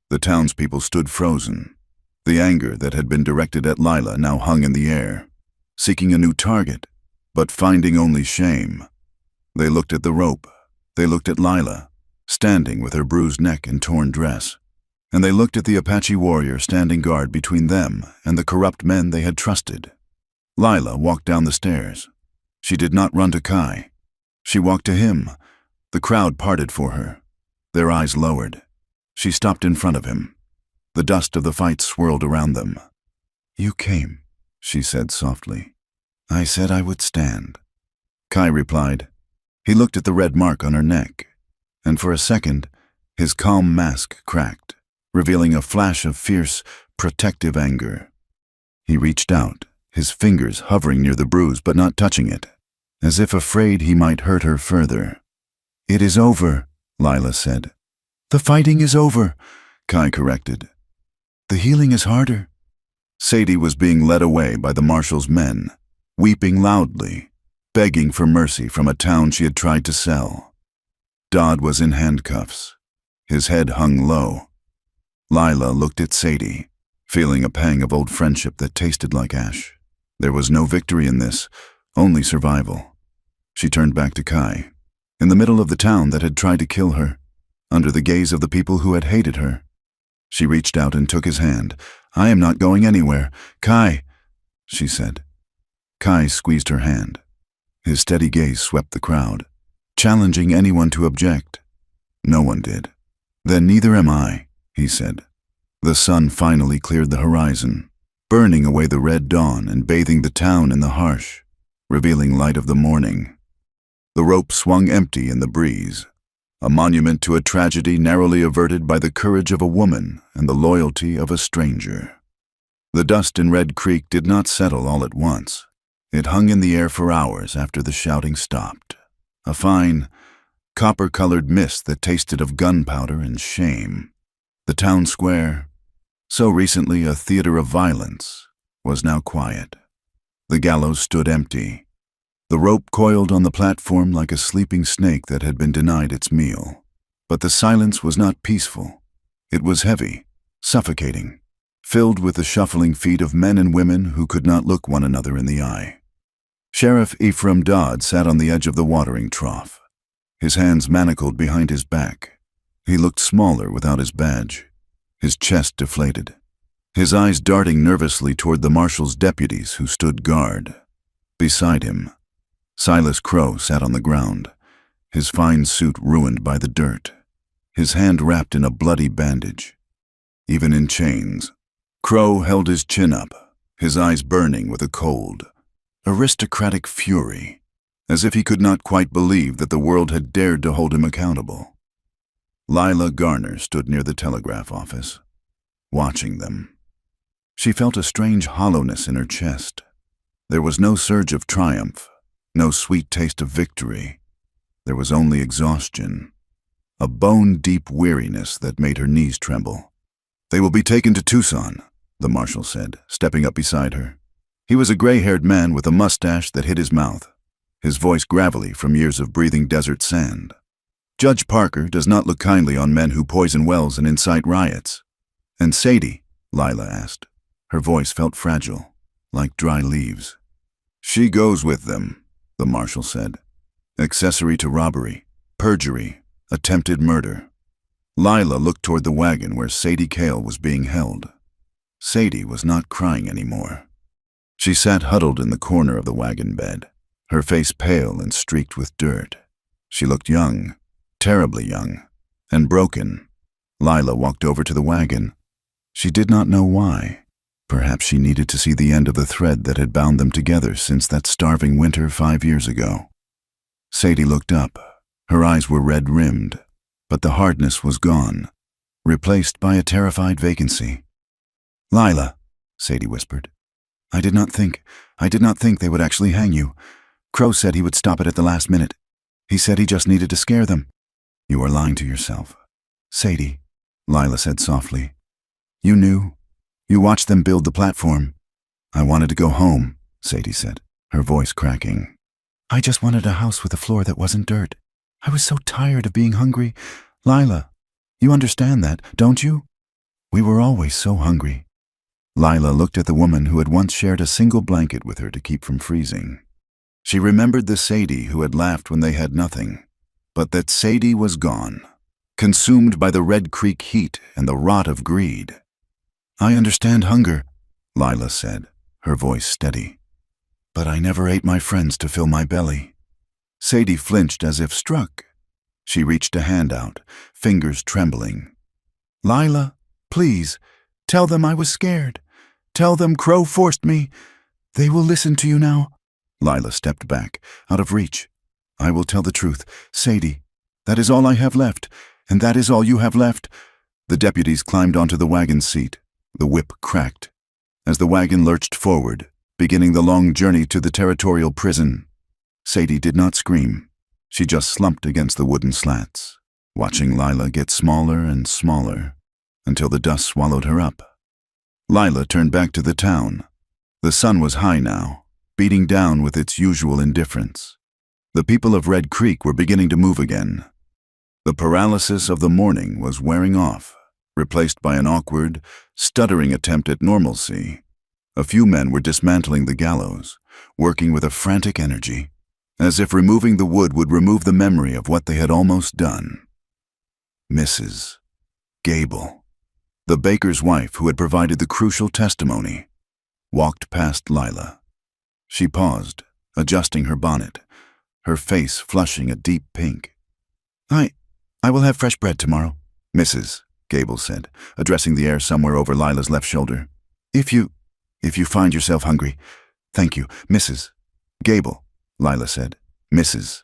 The townspeople stood frozen. The anger that had been directed at Lila now hung in the air, seeking a new target, but finding only shame. They looked at the rope. They looked at Lila, standing with her bruised neck and torn dress. And they looked at the Apache warrior standing guard between them and the corrupt men they had trusted. Lila walked down the stairs. She did not run to Kai. She walked to him. The crowd parted for her. Their eyes lowered. She stopped in front of him. The dust of the fight swirled around them. You came, she said softly. I said I would stand. Kai replied. He looked at the red mark on her neck, and for a second, his calm mask cracked, revealing a flash of fierce, protective anger. He reached out, his fingers hovering near the bruise but not touching it, as if afraid he might hurt her further. It is over, Lila said. The fighting is over, Kai corrected. The healing is harder. Sadie was being led away by the marshal's men, weeping loudly, begging for mercy from a town she had tried to sell. Dodd was in handcuffs. His head hung low. Lila looked at Sadie, feeling a pang of old friendship that tasted like ash. There was no victory in this, only survival. She turned back to Kai, in the middle of the town that had tried to kill her, under the gaze of the people who had hated her. She reached out and took his hand. I am not going anywhere. Kai, she said. Kai squeezed her hand. His steady gaze swept the crowd, challenging anyone to object. No one did. Then neither am I, he said. The sun finally cleared the horizon, burning away the red dawn and bathing the town in the harsh, revealing light of the morning. The rope swung empty in the breeze, a monument to a tragedy narrowly averted by the courage of a woman and the loyalty of a stranger. The dust in Red Creek did not settle all at once. It hung in the air for hours after the shouting stopped, a fine, copper-colored mist that tasted of gunpowder and shame. The town square, so recently a theater of violence, was now quiet. The gallows stood empty. The rope coiled on the platform like a sleeping snake that had been denied its meal. But the silence was not peaceful. It was heavy, suffocating, filled with the shuffling feet of men and women who could not look one another in the eye. Sheriff Ephraim Dodd sat on the edge of the watering trough, his hands manacled behind his back. He looked smaller without his badge, his chest deflated, his eyes darting nervously toward the marshal's deputies who stood guard. Beside him, Silas Crow sat on the ground, his fine suit ruined by the dirt, his hand wrapped in a bloody bandage. Even in chains, Crow held his chin up, his eyes burning with a cold, aristocratic fury, as if he could not quite believe that the world had dared to hold him accountable. Lila Garner stood near the telegraph office, watching them. She felt a strange hollowness in her chest. There was no surge of triumph, no sweet taste of victory. There was only exhaustion, a bone-deep weariness that made her knees tremble. "They will be taken to Tucson," the marshal said, stepping up beside her. He was a gray-haired man with a mustache that hid his mouth, his voice gravelly from years of breathing desert sand. "Judge Parker does not look kindly on men who poison wells and incite riots." "And Sadie?" Lila asked. Her voice felt fragile, like dry leaves. "She goes with them," the marshal said. "Accessory to robbery, perjury, attempted murder." Lila looked toward the wagon where Sadie Cale was being held. Sadie was not crying anymore. She sat huddled in the corner of the wagon bed, her face pale and streaked with dirt. She looked young, terribly young, and broken. Lila walked over to the wagon. She did not know why. Perhaps she needed to see the end of the thread that had bound them together since that starving winter 5 years ago. Sadie looked up. Her eyes were red-rimmed, but the hardness was gone, replaced by a terrified vacancy. "Lila," Sadie whispered, I did not think they would actually hang you. Crow said he would stop it at the last minute. He said he just needed to scare them." "You are lying to yourself." "Sadie," Lila said softly. "You knew. You watched them build the platform." "I wanted to go home," Sadie said, her voice cracking. "I just wanted a house with a floor that wasn't dirt. I was so tired of being hungry. Lila, you understand that, don't you? We were always so hungry." Lila looked at the woman who had once shared a single blanket with her to keep from freezing. She remembered the Sadie who had laughed when they had nothing, but that Sadie was gone, consumed by the Red Creek heat and the rot of greed. "I understand hunger," Lila said, her voice steady. "But I never ate my friends to fill my belly." Sadie flinched as if struck. She reached a hand out, fingers trembling. "Lila, please, tell them I was scared. Tell them Crow forced me. They will listen to you now." Lila stepped back, out of reach. "I will tell the truth. Sadie, that is all I have left, and that is all you have left." The deputies climbed onto the wagon seat. The whip cracked. As the wagon lurched forward, beginning the long journey to the territorial prison, Sadie did not scream. She just slumped against the wooden slats, watching Lila get smaller and smaller, until the dust swallowed her up. Lila turned back to the town. The sun was high now, beating down with its usual indifference. The people of Red Creek were beginning to move again. The paralysis of the morning was wearing off, replaced by an awkward, stuttering attempt at normalcy. A few men were dismantling the gallows, working with a frantic energy, as if removing the wood would remove the memory of what they had almost done. Mrs. Gable, the baker's wife who had provided the crucial testimony, walked past Lila. She paused, adjusting her bonnet, her face flushing a deep pink. I will have fresh bread tomorrow," Mrs. Gable said, addressing the air somewhere over Lila's left shoulder. If you find yourself hungry. Thank you, Mrs. Gable," Lila said. "Mrs."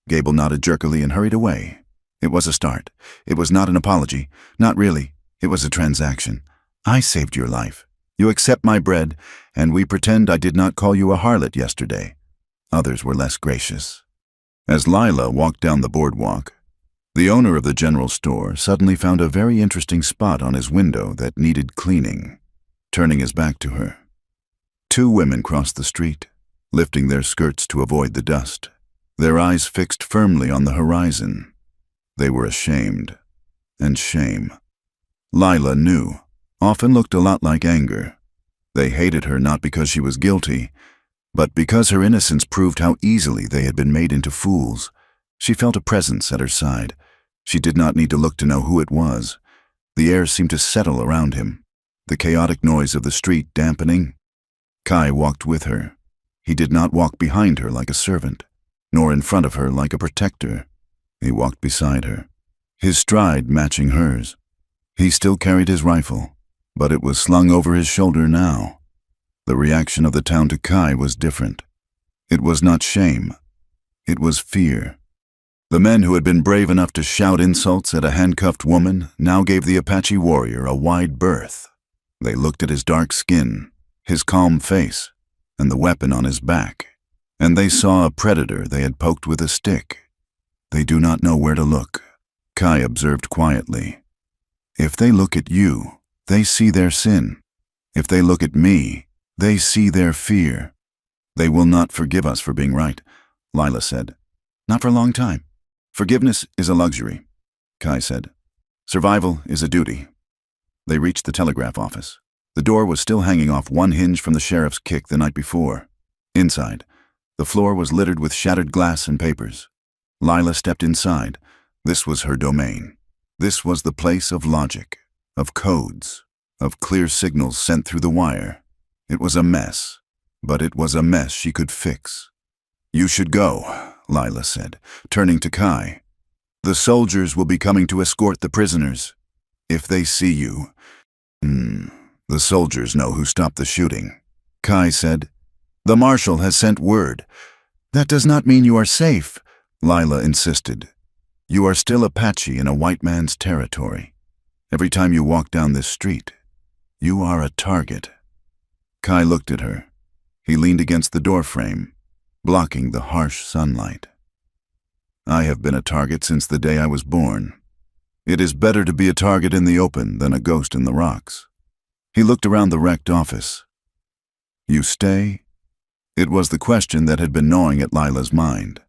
Gable nodded jerkily and hurried away. It was a start. It was not an apology. Not really. It was a transaction. "I saved your life. You accept my bread, and we pretend I did not call you a harlot yesterday." Others were less gracious. As Lila walked down the boardwalk, the owner of the general store suddenly found a very interesting spot on his window that needed cleaning, turning his back to her. 2 women crossed the street, lifting their skirts to avoid the dust, their eyes fixed firmly on the horizon. They were ashamed, and shame. Lila knew. often looked a lot like anger. They hated her not because she was guilty, but because her innocence proved how easily they had been made into fools. She felt a presence at her side. She did not need to look to know who it was. The air seemed to settle around him, the chaotic noise of the street dampening. Kai walked with her. He did not walk behind her like a servant, nor in front of her like a protector. He walked beside her, his stride matching hers. He still carried his rifle, but it was slung over his shoulder now. The reaction of the town to Kai was different. It was not shame. It was fear. The men who had been brave enough to shout insults at a handcuffed woman now gave the Apache warrior a wide berth. They looked at his dark skin, his calm face, and the weapon on his back, and they saw a predator they had poked with a stick. They do not know where to look, Kai observed quietly. If they look at you, they see their sin. If they look at me, they see their fear. They will not forgive us for being right, Lila said. Not for a long time. Forgiveness is a luxury, Kai said. Survival is a duty. They reached the telegraph office. The door was still hanging off one hinge from the sheriff's kick the night before. Inside, the floor was littered with shattered glass and papers. Lila stepped inside. This was her domain. This was the place of logic, of codes, of clear signals sent through the wire. It was a mess, but it was a mess she could fix. You should go, Lila said, turning to Kai. The soldiers will be coming to escort the prisoners. If they see you... The soldiers know who stopped the shooting. Kai said, The marshal has sent word. That does not mean you are safe, Lila insisted. You are still Apache in a white man's territory. Every time you walk down this street, you are a target. Kai looked at her. He leaned against the doorframe, blocking the harsh sunlight. I have been a target since the day I was born. It is better to be a target in the open than a ghost in the rocks. He looked around the wrecked office. You stay? It was the question that had been gnawing at Lila's mind.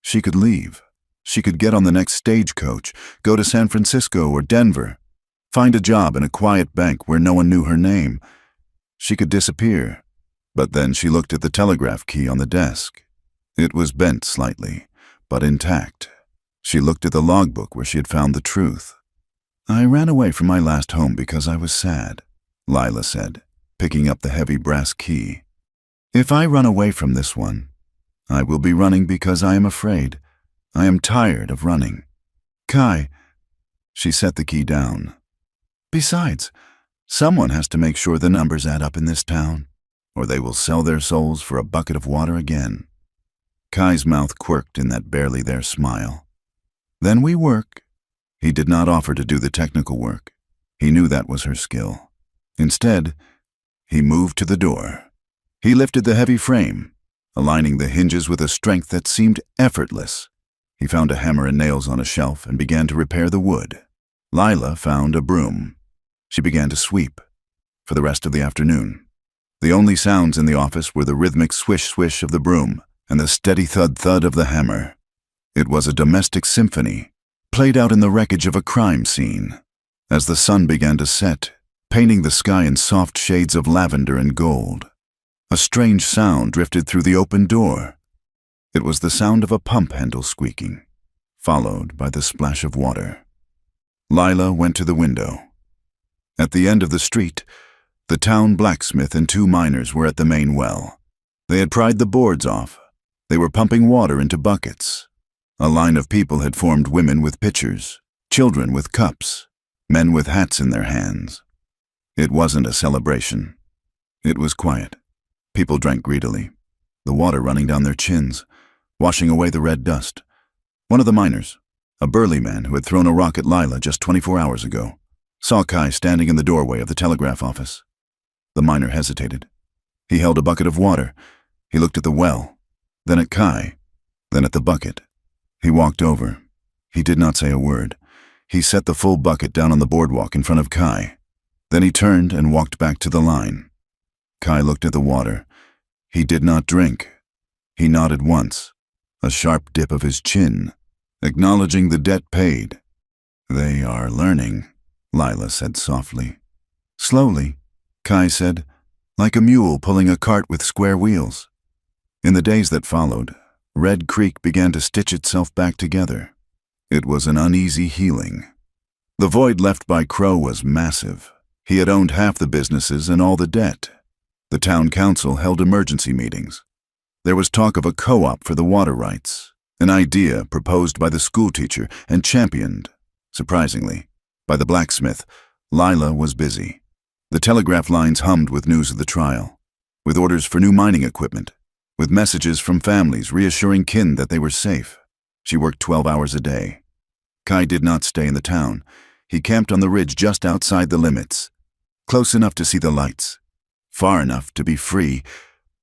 She could leave. She could get on the next stagecoach, go to San Francisco or Denver, find a job in a quiet bank where no one knew her name. She could disappear. But then she looked at the telegraph key on the desk. It was bent slightly, but intact. She looked at the logbook where she had found the truth. I ran away from my last home because I was sad, Lila said, picking up the heavy brass key. If I run away from this one, I will be running because I am afraid. I am tired of running. Kai, she set the key down. Besides, someone has to make sure the numbers add up in this town, or they will sell their souls for a bucket of water again. Kai's mouth quirked in that barely there smile. Then we work. He did not offer to do the technical work. He knew that was her skill. Instead, he moved to the door. He lifted the heavy frame, aligning the hinges with a strength that seemed effortless. He found a hammer and nails on a shelf and began to repair the wood. Lila found a broom. She began to sweep. For the rest of the afternoon, the only sounds in the office were the rhythmic swish-swish of the broom and the steady thud-thud of the hammer. It was a domestic symphony, played out in the wreckage of a crime scene. As the sun began to set, painting the sky in soft shades of lavender and gold, a strange sound drifted through the open door. It was the sound of a pump handle squeaking, followed by the splash of water. Lila went to the window. At the end of the street, the town blacksmith and 2 miners were at the main well. They had pried the boards off. They were pumping water into buckets. A line of people had formed, women with pitchers, children with cups, men with hats in their hands. It wasn't a celebration. It was quiet. People drank greedily, the water running down their chins, washing away the red dust. One of the miners, a burly man who had thrown a rock at Lila just 24 hours ago, saw Kai standing in the doorway of the telegraph office. The miner hesitated. He held a bucket of water. He looked at the well, then at Kai, then at the bucket. He walked over. He did not say a word. He set the full bucket down on the boardwalk in front of Kai. Then he turned and walked back to the line. Kai looked at the water. He did not drink. He nodded once, a sharp dip of his chin, acknowledging the debt paid. They are learning, Lila said softly. Slowly, Kai said, like a mule pulling a cart with square wheels. In the days that followed, Red Creek began to stitch itself back together. It was an uneasy healing. The void left by Crow was massive. He had owned half the businesses and all the debt. The town council held emergency meetings. There was talk of a co-op for the water rights, an idea proposed by the schoolteacher and championed, surprisingly, by the blacksmith. Lila was busy. The telegraph lines hummed with news of the trial, with orders for new mining equipment, with messages from families reassuring kin that they were safe. She worked 12 hours a day. Kai did not stay in the town. He camped on the ridge just outside the limits, close enough to see the lights, far enough to be free,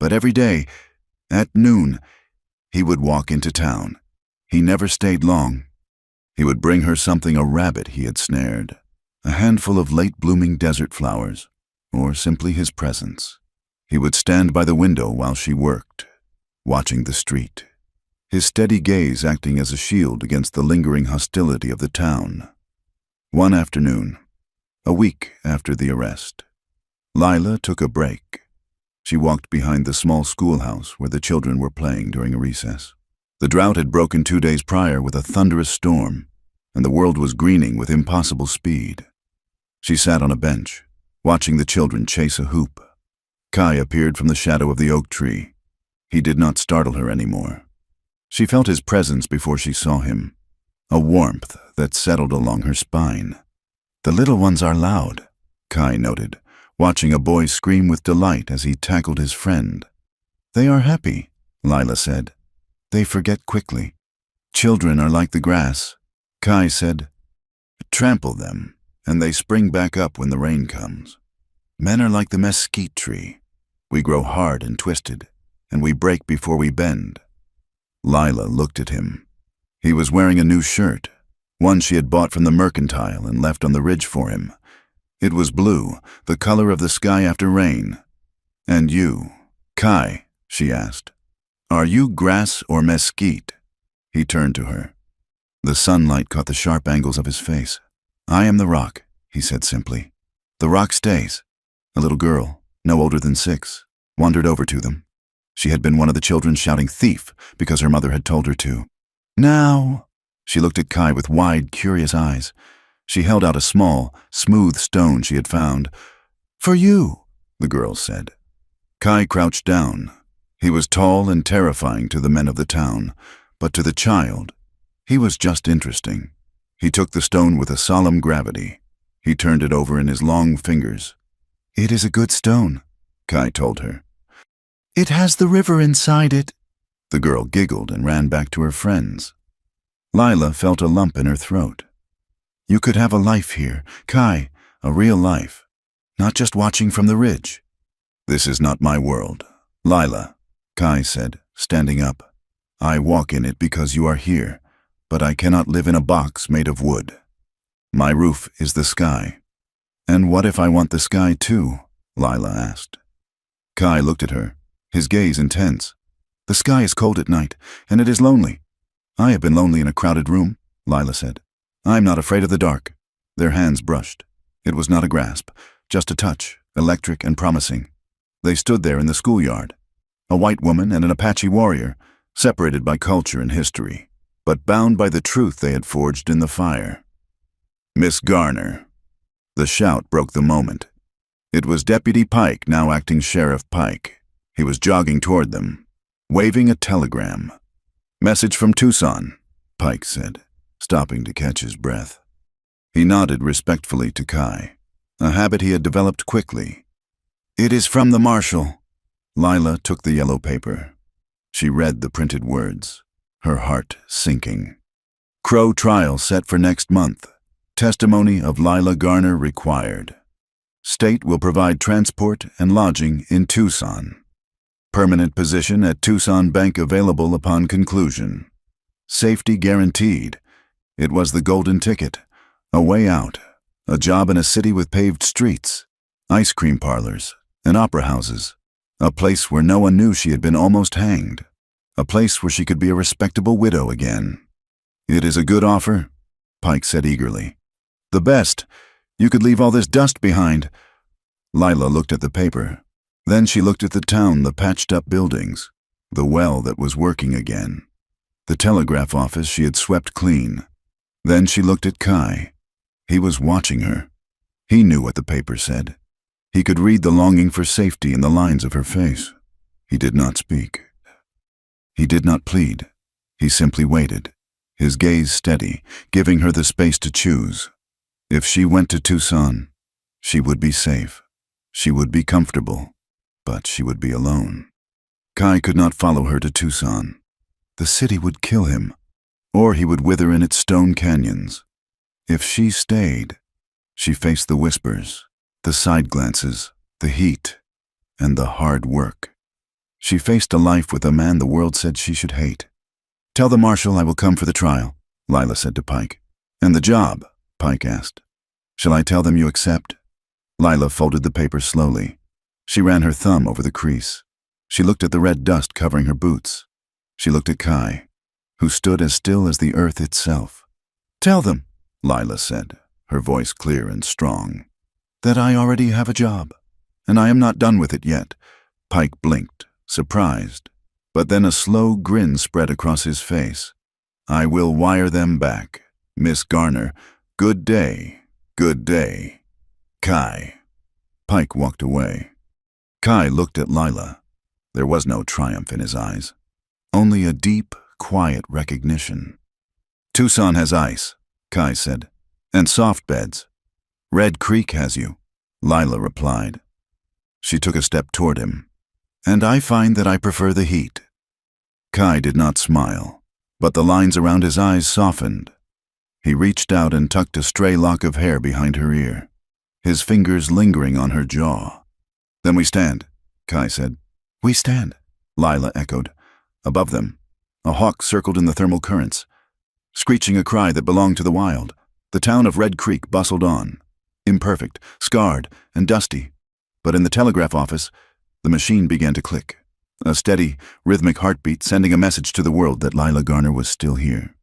but every day, at noon, he would walk into town. He never stayed long. He would bring her something, a rabbit he had snared, a handful of late-blooming desert flowers, or simply his presence. He would stand by the window while she worked, watching the street, his steady gaze acting as a shield against the lingering hostility of the town. One afternoon, a week after the arrest, Lila took a break. She walked behind the small schoolhouse where the children were playing during a recess. The drought had broken 2 days prior with a thunderous storm, and the world was greening with impossible speed. She sat on a bench, watching the children chase a hoop. Kai appeared from the shadow of the oak tree. He did not startle her anymore. She felt his presence before she saw him, a warmth that settled along her spine. "The little ones are loud," Kai noted, watching a boy scream with delight as he tackled his friend. "They are happy," Lila said. "They forget quickly. Children are like the grass," Kai said. "Trample them, and they spring back up when the rain comes. Men are like the mesquite tree. We grow hard and twisted, and we break before we bend." Lila looked at him. He was wearing a new shirt, one she had bought from the mercantile and left on the ridge for him. It was blue, the color of the sky after rain. "And you, Kai," she asked, "are you grass or mesquite?" He turned to her. The sunlight caught the sharp angles of his face. "I am the rock," he said simply. "The rock stays." A little girl, no older than 6, wandered over to them. She had been one of the children shouting "thief" because her mother had told her to. "Now," she looked at Kai with wide, curious eyes. She held out a small, smooth stone she had found. "For you," the girl said. Kai crouched down. He was tall and terrifying to the men of the town, but to the child, he was just interesting. He took the stone with a solemn gravity. He turned it over in his long fingers. "It is a good stone," Kai told her. "It has the river inside it." The girl giggled and ran back to her friends. Lila felt a lump in her throat. "You could have a life here, Kai, a real life, not just watching from the ridge." "This is not my world, Lila," Kai said, standing up. "I walk in it because you are here, but I cannot live in a box made of wood. My roof is the sky." "And what if I want the sky too?" Lila asked. Kai looked at her, his gaze intense. "The sky is cold at night, and it is lonely." "I have been lonely in a crowded room," Lila said. "I'm not afraid of the dark." Their hands brushed. It was not a grasp, just a touch, electric and promising. They stood there in the schoolyard, a white woman and an Apache warrior, separated by culture and history, but bound by the truth they had forged in the fire. "Miss Garner." The shout broke the moment. It was Deputy Pike, now acting Sheriff Pike. He was jogging toward them, waving a telegram. "Message from Tucson," Pike said, stopping to catch his breath. He nodded respectfully to Kai, a habit he had developed quickly. "It is from the marshal." Lila took the yellow paper. She read the printed words, her heart sinking. "Crow trial set for next month. Testimony of Lila Garner required. State will provide transport and lodging in Tucson. Permanent position at Tucson Bank available upon conclusion. Safety guaranteed. It was the golden ticket. A way out. A job in a city with paved streets, ice cream parlors, and opera houses. A place where no one knew she had been almost hanged. A place where she could be a respectable widow again. "It is a good offer," Pike said eagerly. "The best. You could leave all this dust behind. Lila looked at the paper. Then she looked at the town, the patched-up buildings, the well that was working again, the telegraph office she had swept clean. Then she looked at Kai. He was watching her. He knew what the paper said. He could read the longing for safety in the lines of her face. He did not speak. He did not plead. He simply waited, his gaze steady, giving her the space to choose. If she went to Tucson, she would be safe. She would be comfortable, but she would be alone. Kai could not follow her to Tucson. The city would kill him, or he would wither in its stone canyons. If she stayed, she faced the whispers, the side glances, the heat, and the hard work. She faced a life with a man the world said she should hate. "Tell the marshal I will come for the trial," Lila said to Pike. "And the job?" Pike asked. "Shall I tell them you accept?" Lila folded the paper slowly. She ran her thumb over the crease. She looked at the red dust covering her boots. She looked at Kai, who stood as still as the earth itself. "Tell them," Lila said, her voice clear and strong, "that I already have a job, and I am not done with it yet." Pike blinked, surprised, but then a slow grin spread across his face. "I will wire them back. Miss Garner, good day, good day. Kai." Pike walked away. Kai looked at Lila. There was no triumph in his eyes, only a deep, quiet recognition. "Tucson has ice," Kai said, "and soft beds. Red Creek has you," Lila replied. She took a step toward him. "And I find that I prefer the heat." Kai did not smile, but the lines around his eyes softened. He reached out and tucked a stray lock of hair behind her ear, his fingers lingering on her jaw. "Then we stand," Kai said. "We stand," Lila echoed. Above them, a hawk circled in the thermal currents, screeching a cry that belonged to the wild. The town of Red Creek bustled on, imperfect, scarred, and dusty. But in the telegraph office, the machine began to click, a steady, rhythmic heartbeat sending a message to the world that Lila Garner was still here.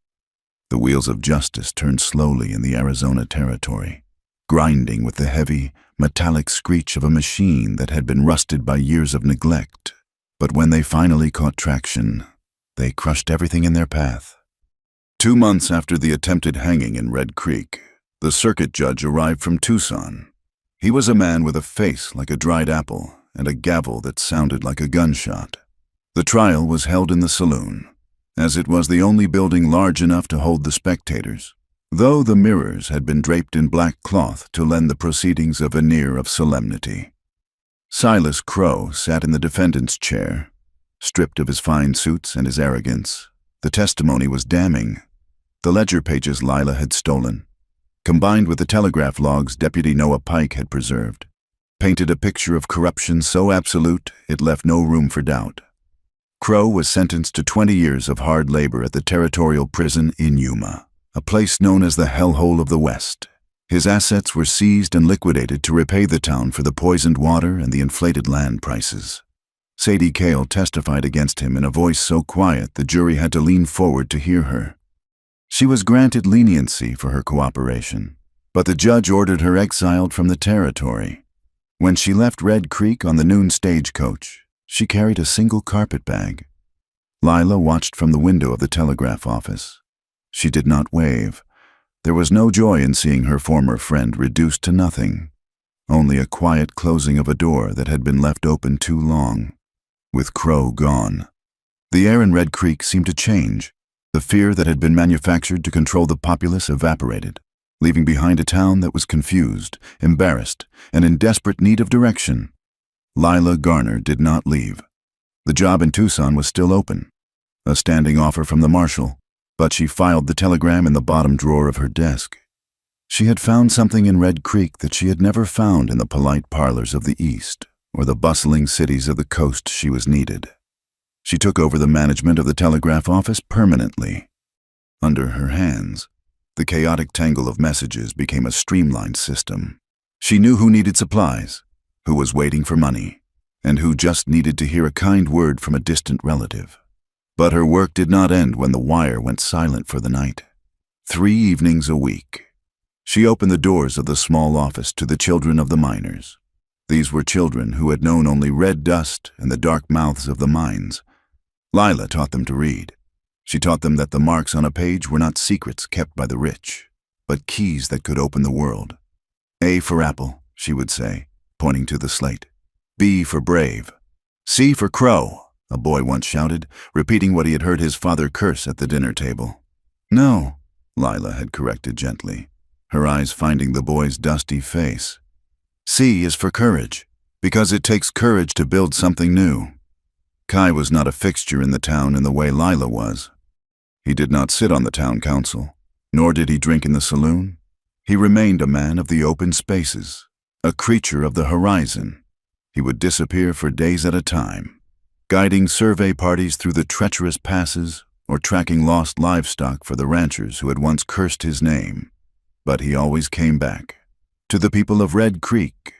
The wheels of justice turned slowly in the Arizona territory, grinding with the heavy, metallic screech of a machine that had been rusted by years of neglect. But when they finally caught traction, they crushed everything in their path. 2 months after the attempted hanging in Red Creek, the circuit judge arrived from Tucson. He was a man with a face like a dried apple and a gavel that sounded like a gunshot. The trial was held in the saloon, as it was the only building large enough to hold the spectators, though the mirrors had been draped in black cloth to lend the proceedings a veneer of solemnity. Silas Crow sat in the defendant's chair, stripped of his fine suits and his arrogance. The testimony was damning. The ledger pages Lila had stolen, combined with the telegraph logs Deputy Noah Pike had preserved, painted a picture of corruption so absolute it left no room for doubt. Crow was sentenced to 20 years of hard labor at the territorial prison in Yuma, a place known as the hellhole of the West. His assets were seized and liquidated to repay the town for the poisoned water and the inflated land prices. Sadie Cale testified against him in a voice so quiet the jury had to lean forward to hear her. She was granted leniency for her cooperation, but the judge ordered her exiled from the territory. When she left Red Creek on the noon stagecoach, she carried a single carpet bag. Lila watched from the window of the telegraph office. She did not wave. There was no joy in seeing her former friend reduced to nothing, only a quiet closing of a door that had been left open too long. With Crow gone, the air in Red Creek seemed to change. The fear that had been manufactured to control the populace evaporated, leaving behind a town that was confused, embarrassed, and in desperate need of direction. Lila Garner did not leave. The job in Tucson was still open, a standing offer from the marshal, but she filed the telegram in the bottom drawer of her desk. She had found something in Red Creek that she had never found in the polite parlors of the East or the bustling cities of the coast she was needed. She took over the management of the telegraph office permanently. Under her hands, the chaotic tangle of messages became a streamlined system. She knew who needed supplies, who was waiting for money, and who just needed to hear a kind word from a distant relative. But her work did not end when the wire went silent for the night. 3 evenings a week, she opened the doors of the small office to the children of the miners. These were children who had known only red dust and the dark mouths of the mines. Lila taught them to read. She taught them that the marks on a page were not secrets kept by the rich, but keys that could open the world. A for apple, she would say, pointing to the slate. B for brave. C for crow, a boy once shouted, repeating what he had heard his father curse at the dinner table. No, Lila had corrected gently, her eyes finding the boy's dusty face. C is for courage, because it takes courage to build something new. Kai was not a fixture in the town in the way Lila was. He did not sit on the town council, nor did he drink in the saloon. He remained a man of the open spaces, a creature of the horizon. He would disappear for days at a time, guiding survey parties through the treacherous passes or tracking lost livestock for the ranchers who had once cursed his name. But he always came back. To the people of Red Creek,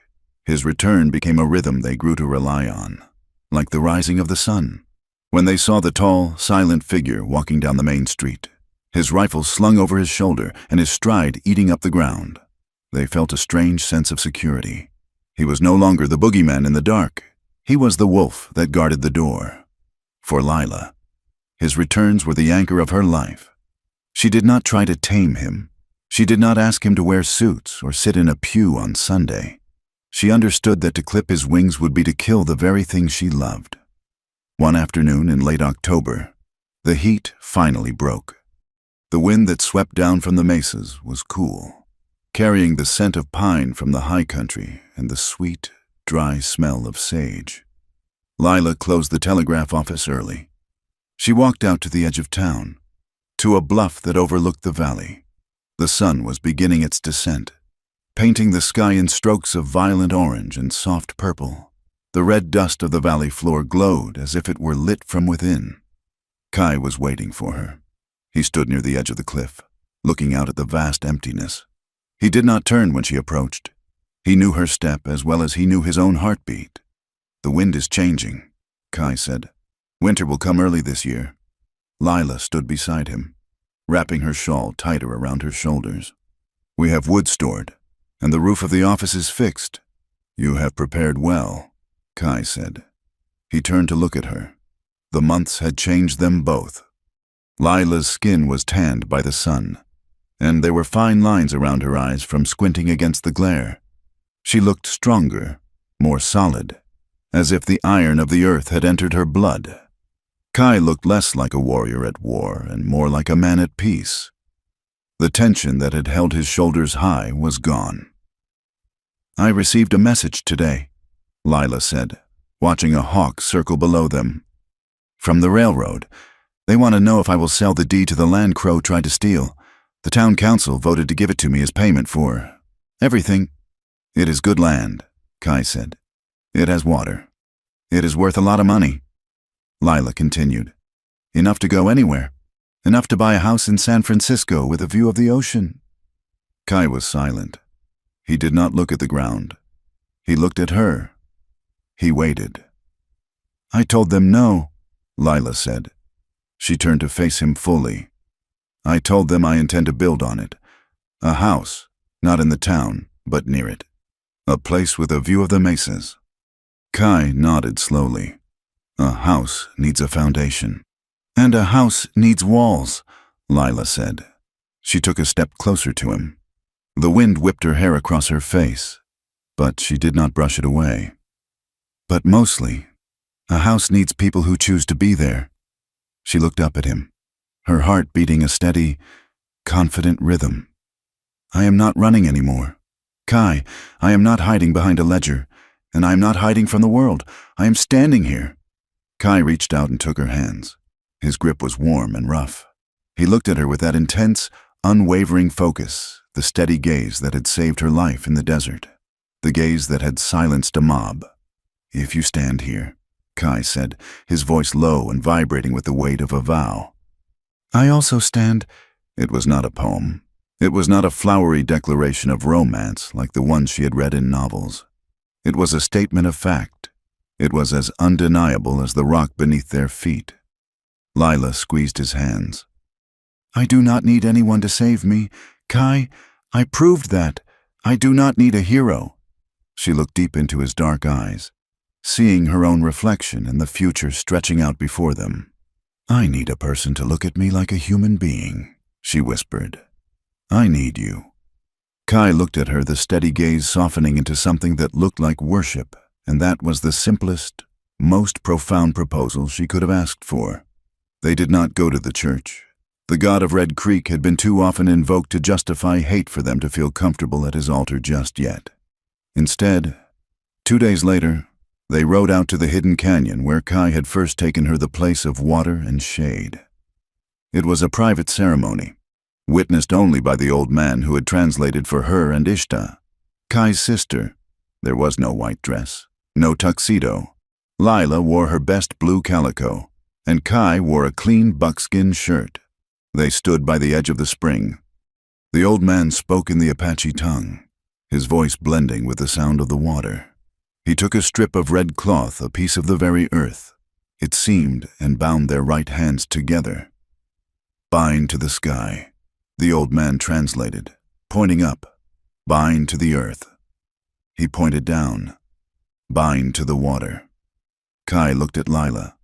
his return became a rhythm they grew to rely on, like the rising of the sun. When they saw the tall, silent figure walking down the main street, his rifle slung over his shoulder and his stride eating up the ground, they felt a strange sense of security. He was no longer the boogeyman in the dark. He was the wolf that guarded the door. For Lila, his returns were the anchor of her life. She did not try to tame him. She did not ask him to wear suits or sit in a pew on Sunday. She understood that to clip his wings would be to kill the very thing she loved. One afternoon in late October, the heat finally broke. The wind that swept down from the mesas was cool, carrying the scent of pine from the high country and the sweet, dry smell of sage. Lila closed the telegraph office early. She walked out to the edge of town, to a bluff that overlooked the valley. The sun was beginning its descent, painting the sky in strokes of violent orange and soft purple. The red dust of the valley floor glowed as if it were lit from within. Kai was waiting for her. He stood near the edge of the cliff, looking out at the vast emptiness. He did not turn when she approached. He knew her step as well as he knew his own heartbeat. The wind is changing, Kai said. Winter will come early this year. Lila stood beside him, wrapping her shawl tighter around her shoulders. We have wood stored, and the roof of the office is fixed. You have prepared well, Kai said. He turned to look at her. The months had changed them both. Lila's skin was tanned by the sun, and there were fine lines around her eyes from squinting against the glare. She looked stronger, more solid, as if the iron of the earth had entered her blood. Kai looked less like a warrior at war and more like a man at peace. The tension that had held his shoulders high was gone. I received a message today, Lila said, watching a hawk circle below them. From the railroad. They want to know if I will sell the deed to the land Crow tried to steal. The town council voted to give it to me as payment for everything. It is good land, Kai said. It has water. It is worth a lot of money. Lila continued. Enough to go anywhere. Enough to buy a house in San Francisco with a view of the ocean. Kai was silent. He did not look at the ground. He looked at her. He waited. I told them no, Lila said. She turned to face him fully. I told them I intend to build on it. A house, not in the town, but near it. A place with a view of the mesas. Kai nodded slowly. A house needs a foundation. And a house needs walls, Lila said. She took a step closer to him. The wind whipped her hair across her face, but she did not brush it away. But mostly, a house needs people who choose to be there. She looked up at him, her heart beating a steady, confident rhythm. I am not running anymore. Kai, I am not hiding behind a ledger, and I am not hiding from the world. I am standing here. Kai reached out and took her hands. His grip was warm and rough. He looked at her with that intense, unwavering focus, the steady gaze that had saved her life in the desert, the gaze that had silenced a mob. If you stand here, Kai said, his voice low and vibrating with the weight of a vow. I also stand. It was not a poem. It was not a flowery declaration of romance like the ones she had read in novels. It was a statement of fact. It was as undeniable as the rock beneath their feet. Lila squeezed his hands. I do not need anyone to save me. Kai, I proved that. I do not need a hero. She looked deep into his dark eyes, seeing her own reflection and the future stretching out before them. "I need a person to look at me like a human being," she whispered. "I need you." Kai looked at her, the steady gaze softening into something that looked like worship, and that was the simplest, most profound proposal she could have asked for. They did not go to the church. The god of Red Creek had been too often invoked to justify hate for them to feel comfortable at his altar just yet. Instead, 2 days later, they rode out to the hidden canyon where Kai had first taken her, the place of water and shade. It was a private ceremony, witnessed only by the old man who had translated for her and Ishta, Kai's sister. There was no white dress, no tuxedo. Lila wore her best blue calico, and Kai wore a clean buckskin shirt. They stood by the edge of the spring. The old man spoke in the Apache tongue, his voice blending with the sound of the water. He took a strip of red cloth, a piece of the very earth, it seemed, and bound their right hands together. "Bind to the sky," the old man translated, pointing up. "Bind to the earth." He pointed down. "Bind to the water." Kai looked at Lila.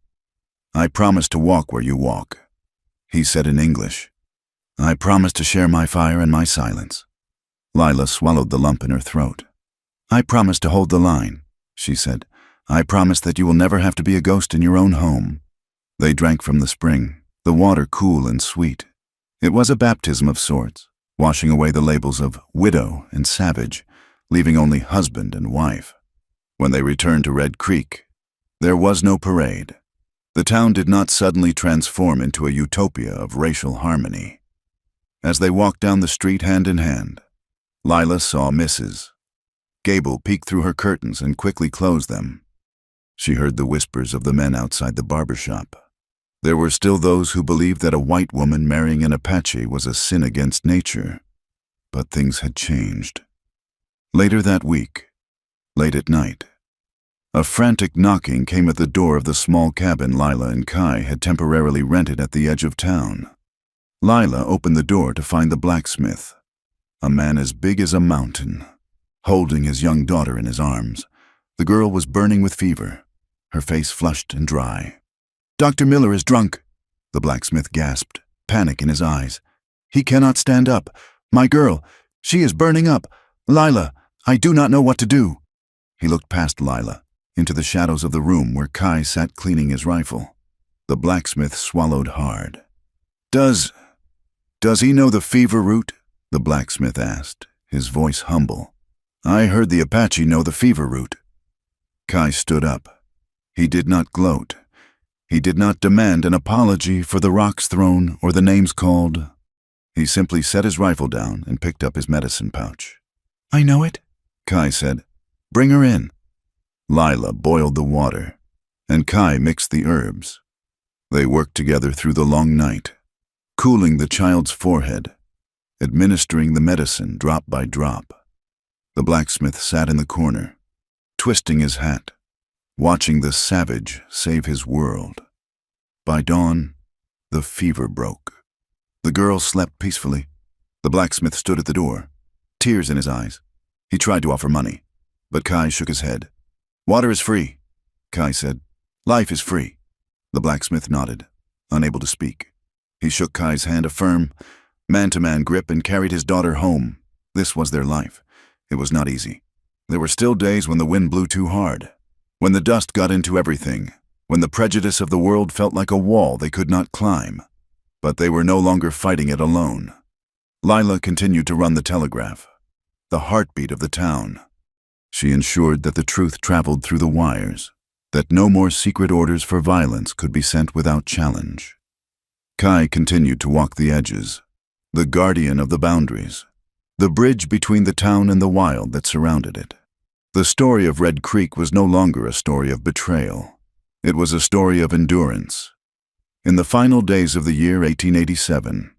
"I promise to walk where you walk," he said in English. "I promise to share my fire and my silence." Lila swallowed the lump in her throat. "I promise to hold the line," she said. "I promise that you will never have to be a ghost in your own home." They drank from the spring, the water cool and sweet. It was a baptism of sorts, washing away the labels of widow and savage, leaving only husband and wife. When they returned to Red Creek, there was no parade. The town did not suddenly transform into a utopia of racial harmony. As they walked down the street hand in hand, Lila saw Mrs. Gable peek through her curtains and quickly close them. She heard the whispers of the men outside the barber shop. There were still those who believed that a white woman marrying an Apache was a sin against nature. But things had changed. Later that week, late at night, a frantic knocking came at the door of the small cabin Lila and Kai had temporarily rented at the edge of town. Lila opened the door to find the blacksmith, a man as big as a mountain, holding his young daughter in his arms. The girl was burning with fever, her face flushed and dry. "Dr. Miller is drunk," the blacksmith gasped, panic in his eyes. "He cannot stand up. My girl, she is burning up. Lila, I do not know what to do." He looked past Lila, into the shadows of the room where Kai sat cleaning his rifle. The blacksmith swallowed hard. Does he know the fever root?" the blacksmith asked, his voice humble. "I heard the Apache know the fever root." Kai stood up. He did not gloat. He did not demand an apology for the rocks thrown or the names called. He simply set his rifle down and picked up his medicine pouch. "I know it," Kai said. "Bring her in." Lila boiled the water, and Kai mixed the herbs. They worked together through the long night, cooling the child's forehead, administering the medicine drop by drop. The blacksmith sat in the corner, twisting his hat, watching the savage save his world. By dawn, the fever broke. The girl slept peacefully. The blacksmith stood at the door, tears in his eyes. He tried to offer money, but Kai shook his head. "Water is free," Kai said. "Life is free." The blacksmith nodded, unable to speak. He shook Kai's hand, a firm, man-to-man grip, and carried his daughter home. This was their life. It was not easy. There were still days when the wind blew too hard, when the dust got into everything, when the prejudice of the world felt like a wall they could not climb. But they were no longer fighting it alone. Lila continued to run the telegraph, the heartbeat of the town. She ensured that the truth traveled through the wires, that no more secret orders for violence could be sent without challenge. Kai continued to walk the edges, the guardian of the boundaries, the bridge between the town and the wild that surrounded it. The story of Red Creek was no longer a story of betrayal. It was a story of endurance. In the final days of the year 1887,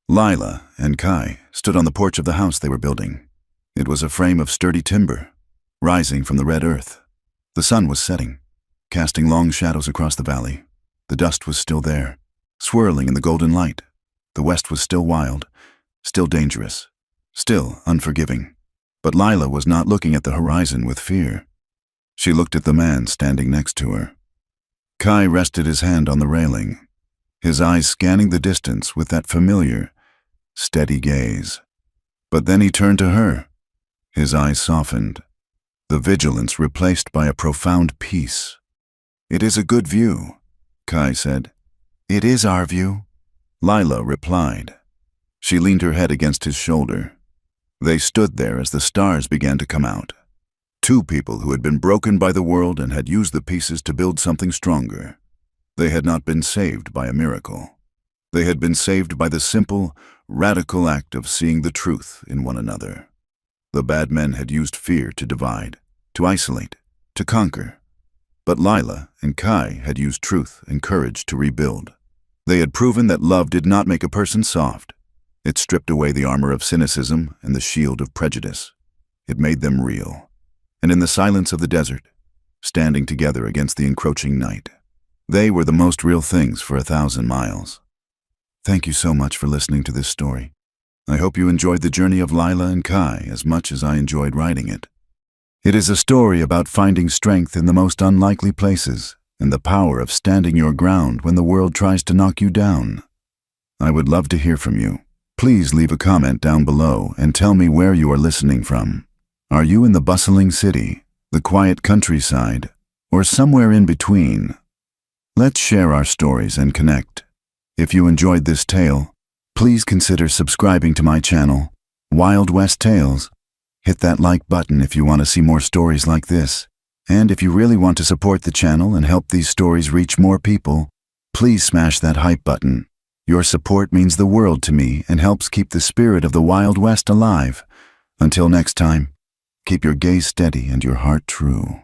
Lila and Kai stood on the porch of the house they were building. It was a frame of sturdy timber, rising from the red earth. The sun was setting, casting long shadows across the valley. The dust was still there, swirling in the golden light. The west was still wild, still dangerous, still unforgiving. But Lila was not looking at the horizon with fear. She looked at the man standing next to her. Kai rested his hand on the railing, his eyes scanning the distance with that familiar, steady gaze. But then he turned to her. His eyes softened, the vigilance replaced by a profound peace. "It is a good view," Kai said. "It is our view," Lila replied. She leaned her head against his shoulder. They stood there as the stars began to come out. Two people who had been broken by the world and had used the pieces to build something stronger. They had not been saved by a miracle. They had been saved by the simple, radical act of seeing the truth in one another. The bad men had used fear to divide, to isolate, to conquer. But Lila and Kai had used truth and courage to rebuild. They had proven that love did not make a person soft. It stripped away the armor of cynicism and the shield of prejudice. It made them real. And in the silence of the desert, standing together against the encroaching night, they were the most real things for 1,000 miles. Thank you so much for listening to this story. I hope you enjoyed the journey of Lila and Kai as much as I enjoyed writing it. It is a story about finding strength in the most unlikely places and the power of standing your ground when the world tries to knock you down. I would love to hear from you. Please leave a comment down below and tell me where you are listening from. Are you in the bustling city, the quiet countryside, or somewhere in between? Let's share our stories and connect. If you enjoyed this tale, please consider subscribing to my channel, Wild West Tales. Hit that like button if you want to see more stories like this. And if you really want to support the channel and help these stories reach more people, please smash that hype button. Your support means the world to me and helps keep the spirit of the Wild West alive. Until next time, keep your gaze steady and your heart true.